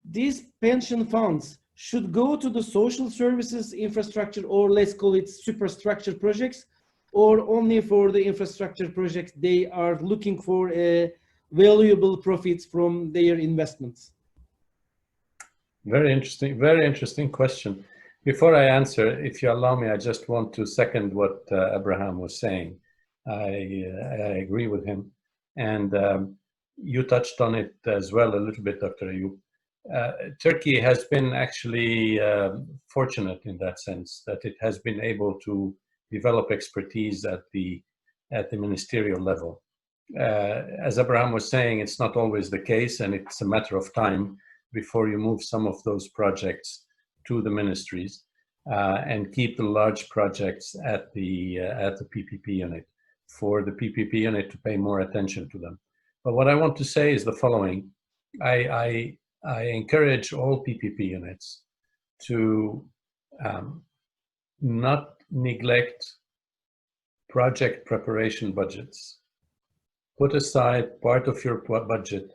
These pension funds should go to the social services infrastructure, or let's call it superstructure projects, or only for the infrastructure projects they are looking for valuable profits from their investments? Very interesting question. Before I answer, if you allow me, I just want to second what Abraham was saying. I agree with him. And you touched on it as well a little bit, Dr. Ayub. Turkey has been actually fortunate in that sense, that it has been able to develop expertise at the ministerial level. As Abraham was saying, it's not always the case, and it's a matter of time before you move some of those projects to the ministries and keep the large projects at the PPP unit, for the PPP unit to pay more attention to them. But what I want to say is the following. I encourage all PPP units to not neglect project preparation budgets. Put aside part of your budget,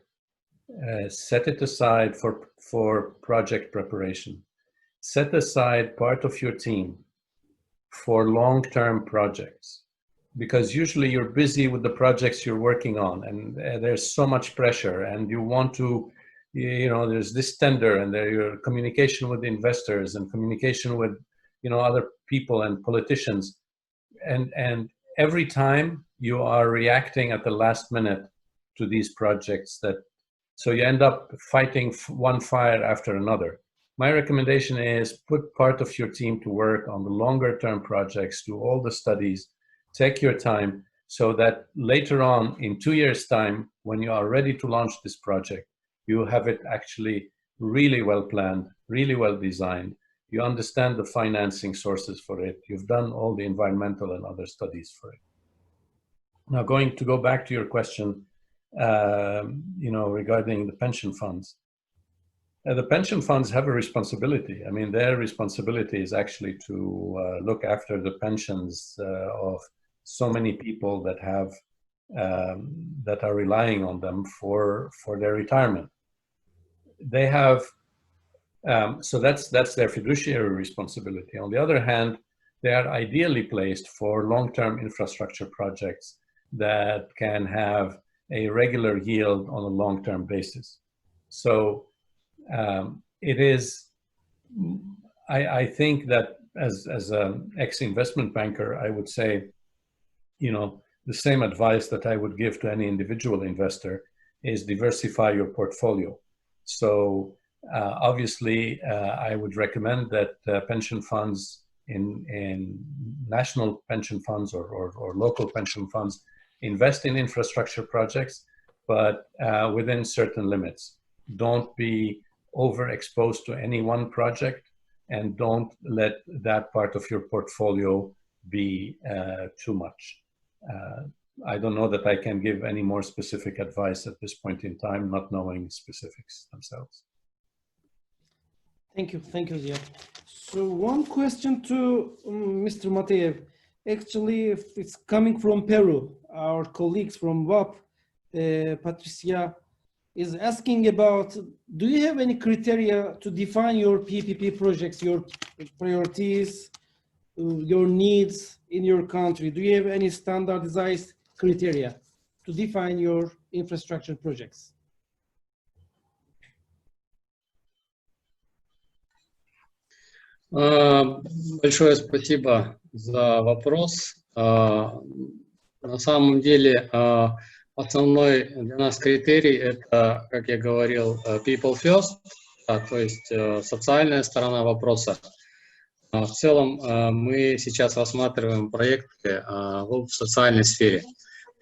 set it aside for project preparation. Set aside part of your team for long-term projects, because usually you're busy with the projects you're working on, and there's so much pressure, and you want to, you know, there's this tender, and there your communication with investors and communication with, you know, other people and politicians, and every time you are reacting at the last minute to these projects, so you end up fighting one fire after another. My recommendation is put part of your team to work on the longer term projects, do all the studies, take your time, so that later on in 2 years' time, when you are ready to launch this project, you have it actually really well planned, really well designed. You understand the financing sources for it. You've done all the environmental and other studies for it. Now, going to go back to your question, you know, regarding the pension funds. The pension funds have a responsibility. I mean, their responsibility is actually to look after the pensions of so many people that have that are relying on them for their retirement. They have so that's their fiduciary responsibility. On the other hand, they are ideally placed for long-term infrastructure projects that can have a regular yield on a long-term basis. So it is, I think that as an ex-investment banker, I would say, you know, the same advice that I would give to any individual investor is diversify your portfolio. So obviously, I would recommend that pension funds in national pension funds or local pension funds invest in infrastructure projects, but within certain limits. Don't be overexposed to any one project, and don't let that part of your portfolio be too much. I don't know that I can give any more specific advice at this point in time, not knowing specifics themselves. Thank you, Ziya. So one question to Mr. Mateev. Actually, it's coming from Peru. Our colleagues from WAP, Patricia, is asking about, do you have any criteria to define your PPP projects, your priorities, your needs in your country? Do you have any standardized criteria to define your infrastructure projects? Большое спасибо за вопрос. На самом деле, основной для нас критерий — это, как я говорил, people first, то есть социальная сторона вопроса. В целом мы сейчас рассматриваем проекты в социальной сфере.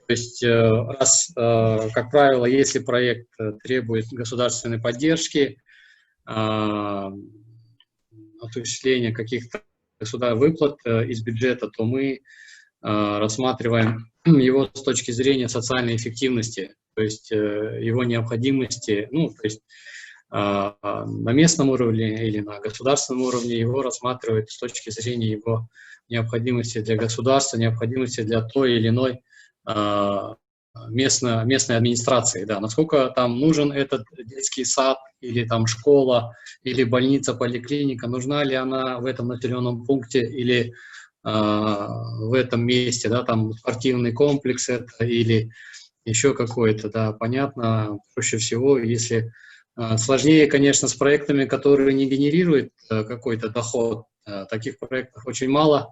То есть, как правило, если проект требует государственной поддержки, осуществления каких-то выплат из бюджета, то мы рассматриваем его с точки зрения социальной эффективности, то есть его необходимости, ну, то есть на местном уровне или на государственном уровне его рассматривают с точки зрения его необходимости для государства, необходимости для той или иной местной администрации, да, насколько там нужен этот детский сад или там школа или больница, поликлиника, нужна ли она в этом населенном пункте или в этом месте, да, там спортивный комплекс это или еще какой-то, да, понятно, проще всего, если сложнее, конечно, с проектами, которые не генерируют какой-то доход, таких проектов очень мало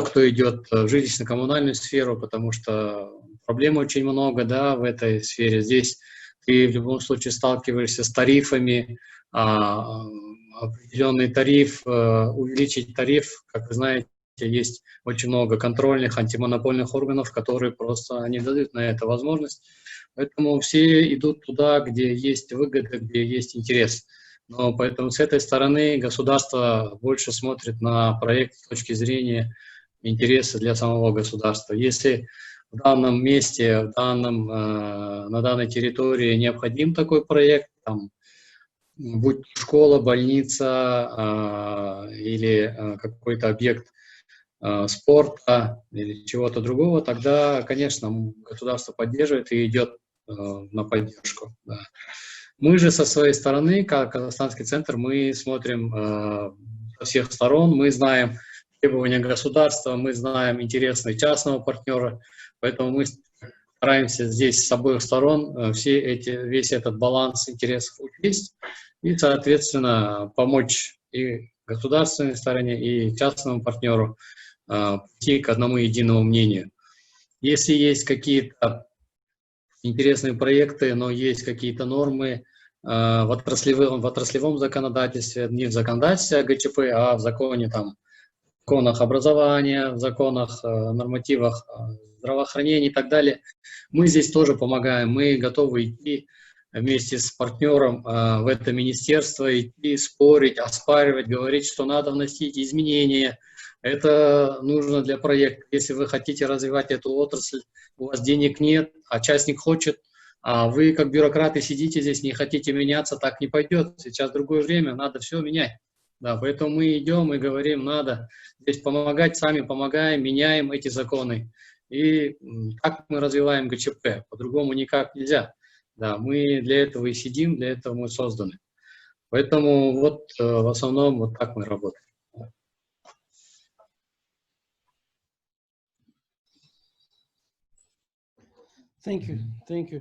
кто идет в жилищно-коммунальную сферу, потому что проблем очень много, да, в этой сфере. Здесь ты в любом случае сталкиваешься с тарифами, определенный тариф, увеличить тариф, как вы знаете, есть очень много контрольных, антимонопольных органов, которые просто не дают на это возможность. Поэтому все идут туда, где есть выгода, где есть интерес. Но поэтому с этой стороны государство больше смотрит на проект с точки зрения интереса для самого государства. Если в данном месте, на данной территории необходим такой проект, там, будь школа, больница или какой-то объект спорта или чего-то другого, тогда, конечно, государство поддерживает и идет на поддержку. Да. Мы же со своей стороны, как Казахстанский центр, мы смотрим со всех сторон, мы знаем требования государства, мы знаем интересы частного партнера, поэтому мы стараемся здесь с обоих сторон весь этот баланс интересов учесть и, соответственно, помочь и государственной стороне, и частному партнеру прийти к одному единому мнению. Если есть какие-то интересные проекты, но есть какие-то нормы в отраслевом законодательстве, не в законодательстве ГЧП, а в законе, там, в законах образования, в законах, нормативах здравоохранения и так далее, мы здесь тоже помогаем. Мы готовы идти вместе с партнером в это министерство, идти, спорить, оспаривать, говорить, что надо вносить изменения. Это нужно для проекта. Если вы хотите развивать эту отрасль, у вас денег нет, а частник хочет, а вы как бюрократы сидите здесь, не хотите меняться, так не пойдет. Сейчас другое время, надо все менять. Да, поэтому мы идем и говорим, надо здесь помогать, сами помогаем, меняем эти законы. И так мы развиваем ГЧП, по-другому никак нельзя. Да, мы для этого и сидим, для этого мы созданы. Поэтому вот в основном вот так мы работаем. Thank you. Thank you.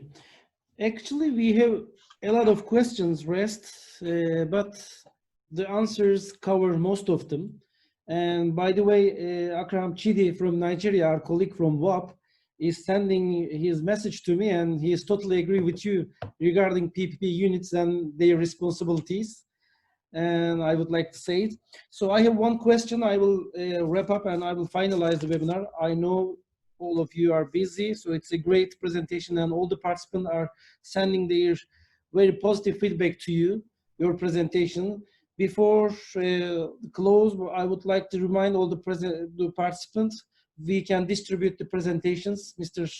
Actually, we have a lot of questions raised, but the answers cover most of them. And by the way, Akram Chidi from Nigeria, our colleague from WAP, is sending his message to me, and he is totally agree with you regarding PPP units and their responsibilities. And I would like to say it. So I have one question. I will wrap up and I will finalize the webinar. I know all of you are busy, so it's a great presentation and all the participants are sending their very positive feedback to you, your presentation. Before close, I would like to remind all the participants, we can distribute the presentations, Mr.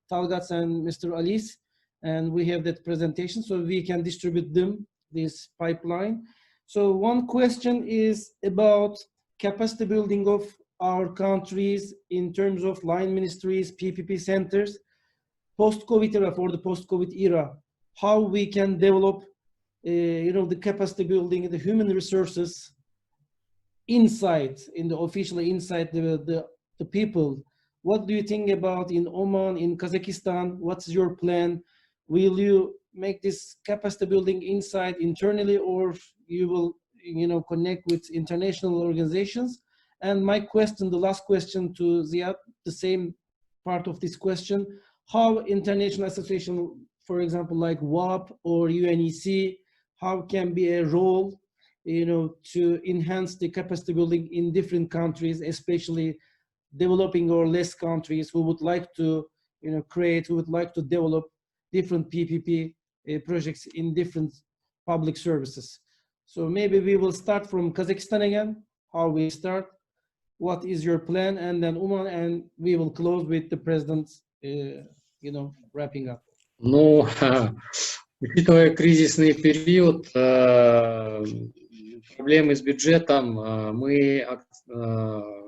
Talgats and Mr. Alice, and we have that presentation, so we can distribute them, this pipeline. So one question is about capacity building of our countries in terms of line ministries, PPP centers, post-COVID era, for the post-COVID era, how we can develop the capacity building, the human resources inside, officially inside the people. What do you think about in Oman, in Kazakhstan? What's your plan? Will you make this capacity building inside internally, or you will connect with international organizations? And my question, the last question to Ziad, the same part of this question, how international association, for example, like WAP or UNEC, how can be a role, to enhance the capacity building in different countries, especially developing or less countries who would like to, who would like to develop different PPP projects in different public services. So maybe we will start from Kazakhstan again, how we start, what is your plan, and then Oman, and we will close with the president's, wrapping up. Ну, учитывая кризисный период, проблемы с бюджетом, мы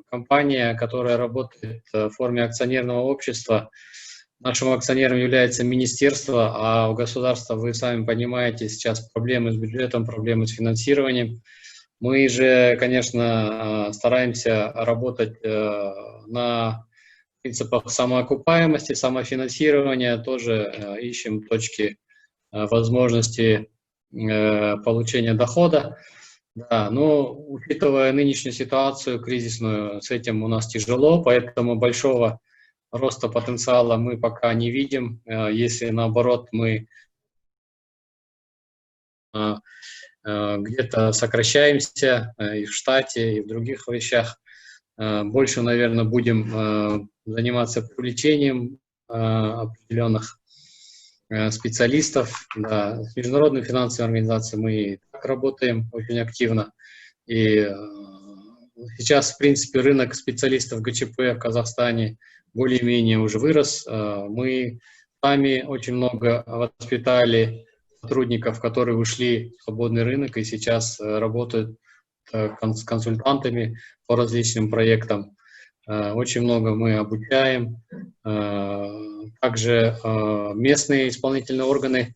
компания, которая работает в форме акционерного общества. Нашим акционером является министерство, а у государства, вы сами понимаете, сейчас проблемы с бюджетом, проблемы с финансированием. Мы же, конечно, стараемся работать на принципах самоокупаемости, самофинансирования, тоже ищем точки возможности получения дохода. Да, но учитывая нынешнюю ситуацию кризисную, с этим у нас тяжело, поэтому большого роста потенциала мы пока не видим. Если наоборот мы где-то сокращаемся и в штате, и в других вещах, больше, наверное, будем заниматься привлечением определенных специалистов. Да. С Международной финансовой организацией мы так работаем очень активно. И сейчас, в принципе, рынок специалистов ГЧП в Казахстане более-менее уже вырос. Мы сами очень много воспитали сотрудников, которые ушли в свободный рынок и сейчас работают с консультантами по различным проектам. Очень много мы обучаем. Также местные исполнительные органы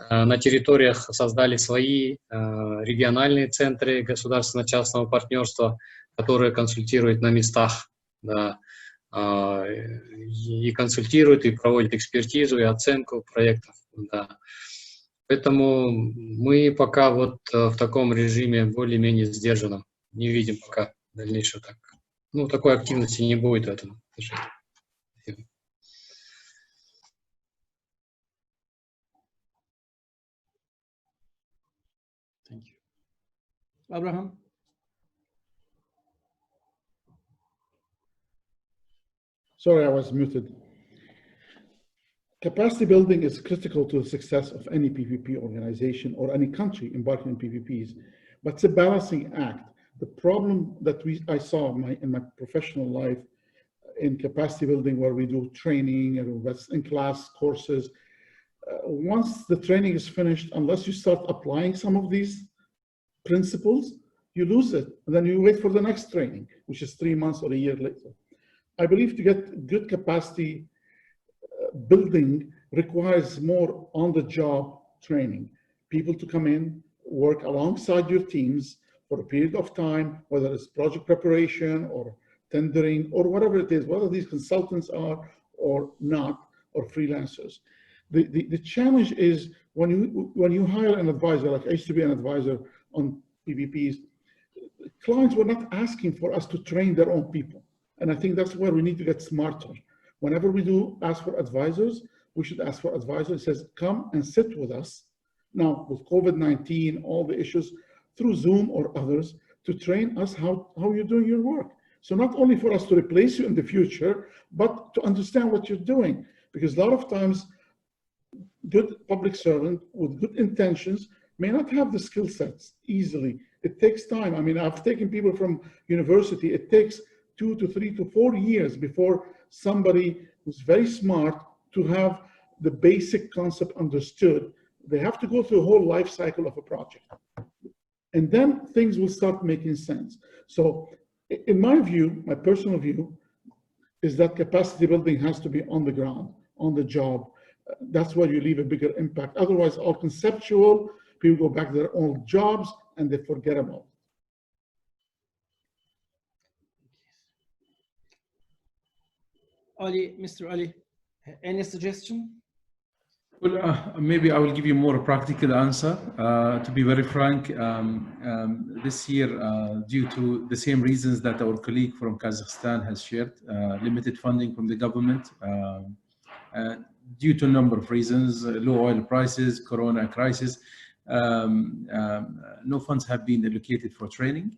на территориях создали свои региональные центры государственно-частного партнерства, которые консультируют на местах, да, и консультируют, и проводят экспертизу, и оценку проектов. Да. Поэтому мы пока вот в таком режиме более-менее сдержанном. Не видим пока дальнейшего так. Ну, такой активности не будет в этом. Thank you. Abraham? Sorry, I was muted. Capacity building is critical to the success of any PPP organization or any country embarking on PPPs, but it's a balancing act. The problem that I saw in my professional life in capacity building, where we do training and in-class courses, once the training is finished, unless you start applying some of these principles, you lose it. And then you wait for the next training, which is 3 months or a year later. I believe to get good capacity building requires more on-the-job training. People to come in, work alongside your teams for a period of time, whether it's project preparation or tendering or whatever it is, whether these consultants are or not, or freelancers. The challenge is when you hire an advisor, like I used to be an advisor on PPPs, clients were not asking for us to train their own people. And I think that's where we need to get smarter. Whenever we do ask for advisors, we should ask for advisors. It says, come and sit with us. Now, with COVID-19, all the issues, through Zoom or others, to train us how you're doing your work. So not only for us to replace you in the future, but to understand what you're doing. Because a lot of times, good public servant with good intentions may not have the skill sets easily. It takes time. I mean, I've taken people from university. It takes 2 to 3 to 4 years before somebody who's very smart to have the basic concept understood. They have to go through a whole life cycle of a project. And then things will start making sense. So in my view, my personal view, is that capacity building has to be on the ground, on the job. That's where you leave a bigger impact. Otherwise, all conceptual, people go back to their own jobs and they forget about it. Ali, Mr. Ali, any suggestion? Well, maybe I will give you more practical answer. To be very frank, this year, due to the same reasons that our colleague from Kazakhstan has shared, limited funding from the government, due to a number of reasons, low oil prices, Corona crisis, no funds have been allocated for training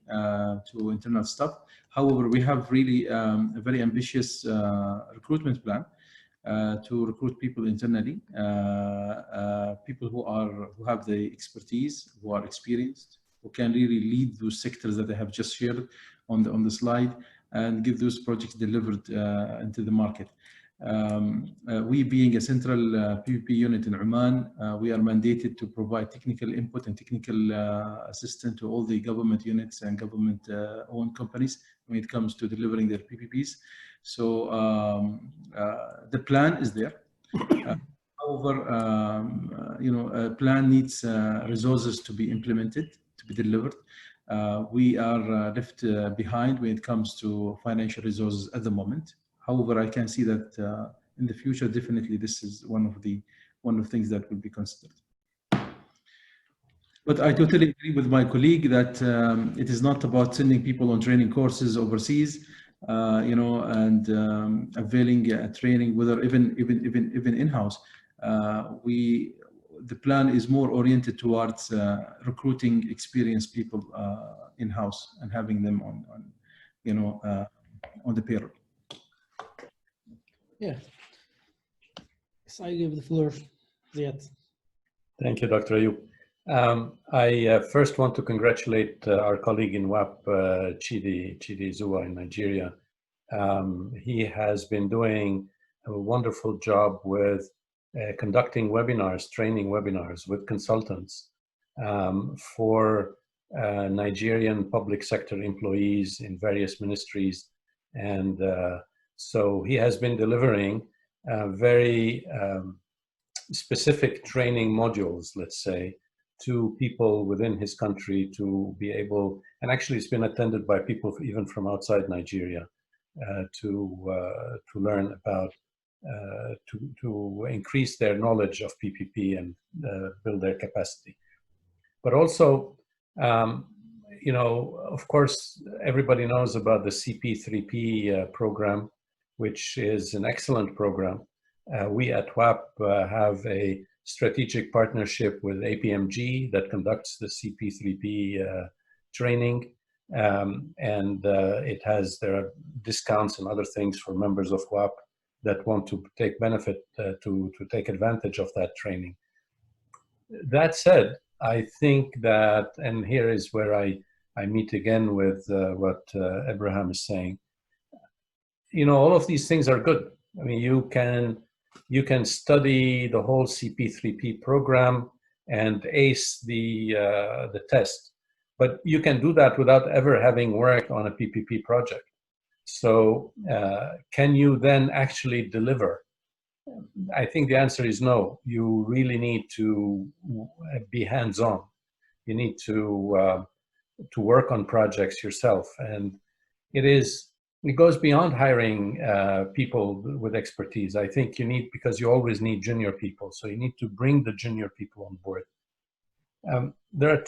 to internal staff. However, we have really a very ambitious recruitment plan to recruit people internally, people who have the expertise, who are experienced, who can really lead those sectors that I have just shared on the slide and get those projects delivered into the market. We being a central PPP unit in Oman, we are mandated to provide technical input and technical assistance to all the government units and government-owned companies when it comes to delivering their PPPs. So the plan is there. However, a plan needs resources to be implemented, to be delivered. We are left behind when it comes to financial resources at the moment. However, I can see that in the future, definitely this is one of the things that will be considered. But I totally agree with my colleague that it is not about sending people on training courses overseas, and availing training, whether even in-house. The plan is more oriented towards recruiting experienced people in-house and having them on the payroll. Yeah. Yes, I give the floor Ziad. Thank you, Dr. Ayub. I first want to congratulate our colleague in WAP, Chidi Zuwa in Nigeria. He has been doing a wonderful job with conducting webinars, training webinars with consultants for Nigerian public sector employees in various ministries. And so he has been delivering very specific training modules, let's say, to people within his country to be able, and actually it's been attended by people even from outside Nigeria to learn about, to increase their knowledge of PPP and build their capacity. But also, you know, of course, everybody knows about the CP3P program, which is an excellent program. We at WAP have a strategic partnership with APMG that conducts the CP3P training. There are discounts and other things for members of WAP that want to take benefit, to take advantage of that training. That said, I think that, and here is where I meet again with what Abraham is saying, you know, all of these things are good. I mean, you can study the whole CP3P program and ace the test, but you can do that without ever having worked on a PPP project. So can you then actually deliver? I think the answer is no. You really need to be hands-on. You need to work on projects yourself, and it goes beyond hiring people with expertise. I think you need, because you always need junior people, so you need to bring the junior people on board. There are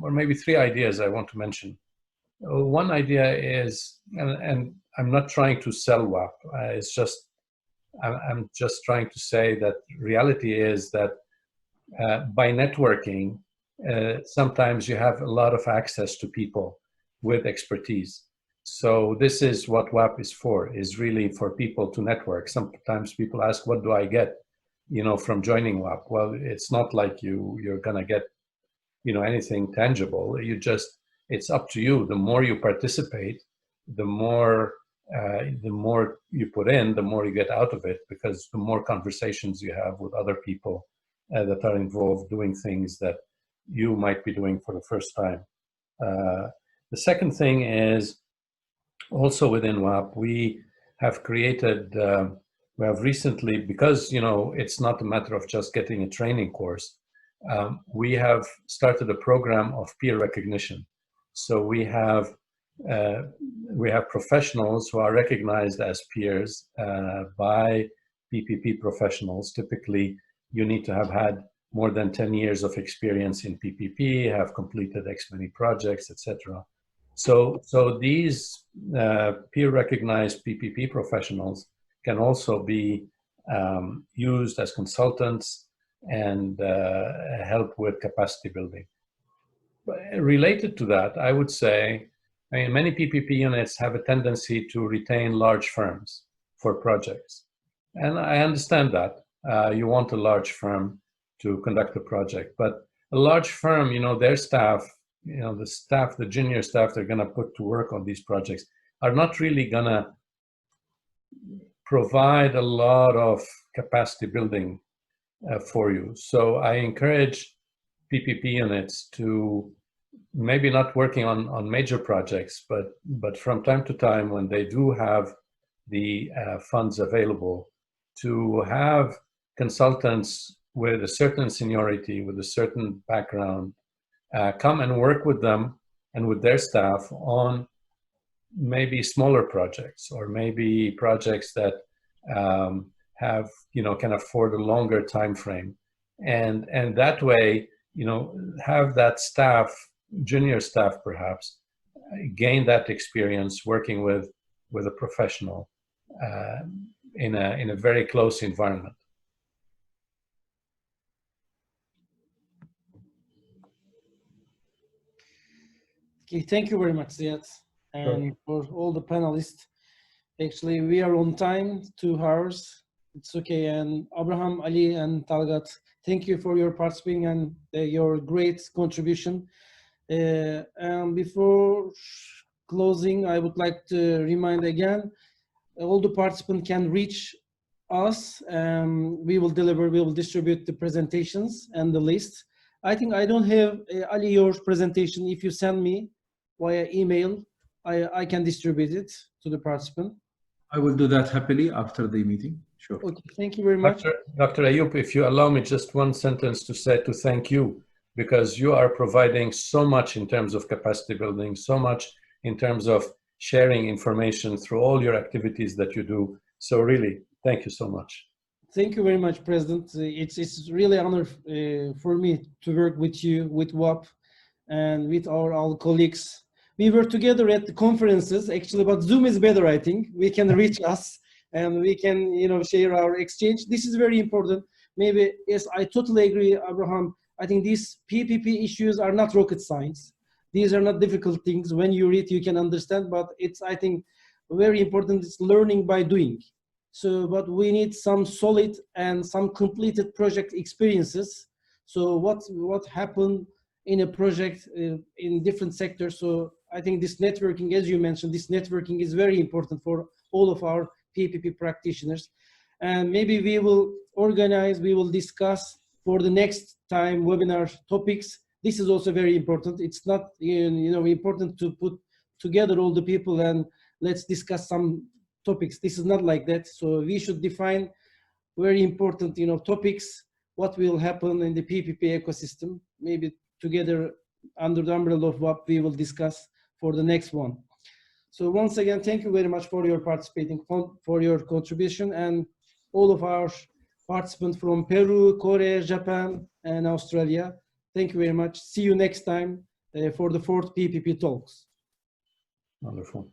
or maybe three ideas I want to mention. One idea is, and I'm not trying to sell WAP, it's just, I'm just trying to say that reality is that by networking, sometimes you have a lot of access to people with expertise. So this is what WAP is for, is really for people to network. Sometimes people ask, what do I get, you know, from joining WAP? Well, it's not like you're gonna get, you know, anything tangible. It's up to you. The more you participate, the more you put in, the more you get out of it, because the more conversations you have with other people that are involved doing things that you might be doing for the first time. The second thing is, also within WAP, we have created, we have recently, because, you know, it's not a matter of just getting a training course, we have started a program of peer recognition. So we have professionals who are recognized as peers by PPP professionals. Typically, you need to have had more than 10 years of experience in PPP, have completed X many projects, etc. So these peer recognized PPP professionals can also be used as consultants and help with capacity building. But related to that, I would say, I mean, many PPP units have a tendency to retain large firms for projects. And I understand that. You want a large firm to conduct a project, but a large firm, you know, their staff, you know, the junior staff they're gonna put to work on these projects are not really gonna provide a lot of capacity building for you. So I encourage PPP units to maybe not working on major projects, but from time to time when they do have the funds available, to have consultants with a certain seniority, with a certain background, come and work with them and with their staff on maybe smaller projects, or maybe projects that have, you know, can afford a longer time frame, and that way, you know, have that staff, junior staff perhaps, gain that experience working with a professional in a very close environment. Okay, thank you very much, Ziad, and for all the panelists. Actually, we are on time, 2 hours. It's okay. And Abraham, Ali, and Talgat, thank you for your participating and your great contribution. And before closing, I would like to remind again, all the participants can reach us. We will distribute the presentations and the list. I think I don't have, Ali, your presentation. If you send me via email, I can distribute it to the participant. I will do that happily after the meeting. Sure. Okay, thank you very much. Dr. Ayub, if you allow me just one sentence to thank you, because you are providing so much in terms of capacity building, so much in terms of sharing information through all your activities that you do. So really, thank you so much. Thank you very much, President. It's really an honor for me to work with you, with WAP, and with our colleagues. We were together at the conferences, actually, but Zoom is better, I think. We can reach us and we can, share our exchange. This is very important. Maybe, yes, I totally agree, Abraham. I think these PPP issues are not rocket science. These are not difficult things. When you read, you can understand, but it's, I think, very important. It's learning by doing. So, but we need some solid and some completed project experiences. So what happened in a project in different sectors. So I think this networking, as you mentioned, this networking is very important for all of our PPP practitioners. And maybe we will organize, we will discuss for the next time webinar topics. This is also very important. It's not, important to put together all the people and let's discuss some topics. This is not like that. So we should define very important, topics, what will happen in the PPP ecosystem. Maybe together under the umbrella of WAP, we will discuss for the next one. So once again, thank you very much for your participating, for your contribution, and all of our participants from Peru, Korea, Japan, and Australia. Thank you very much. See you next time for the 4th PPP Talks. Wonderful.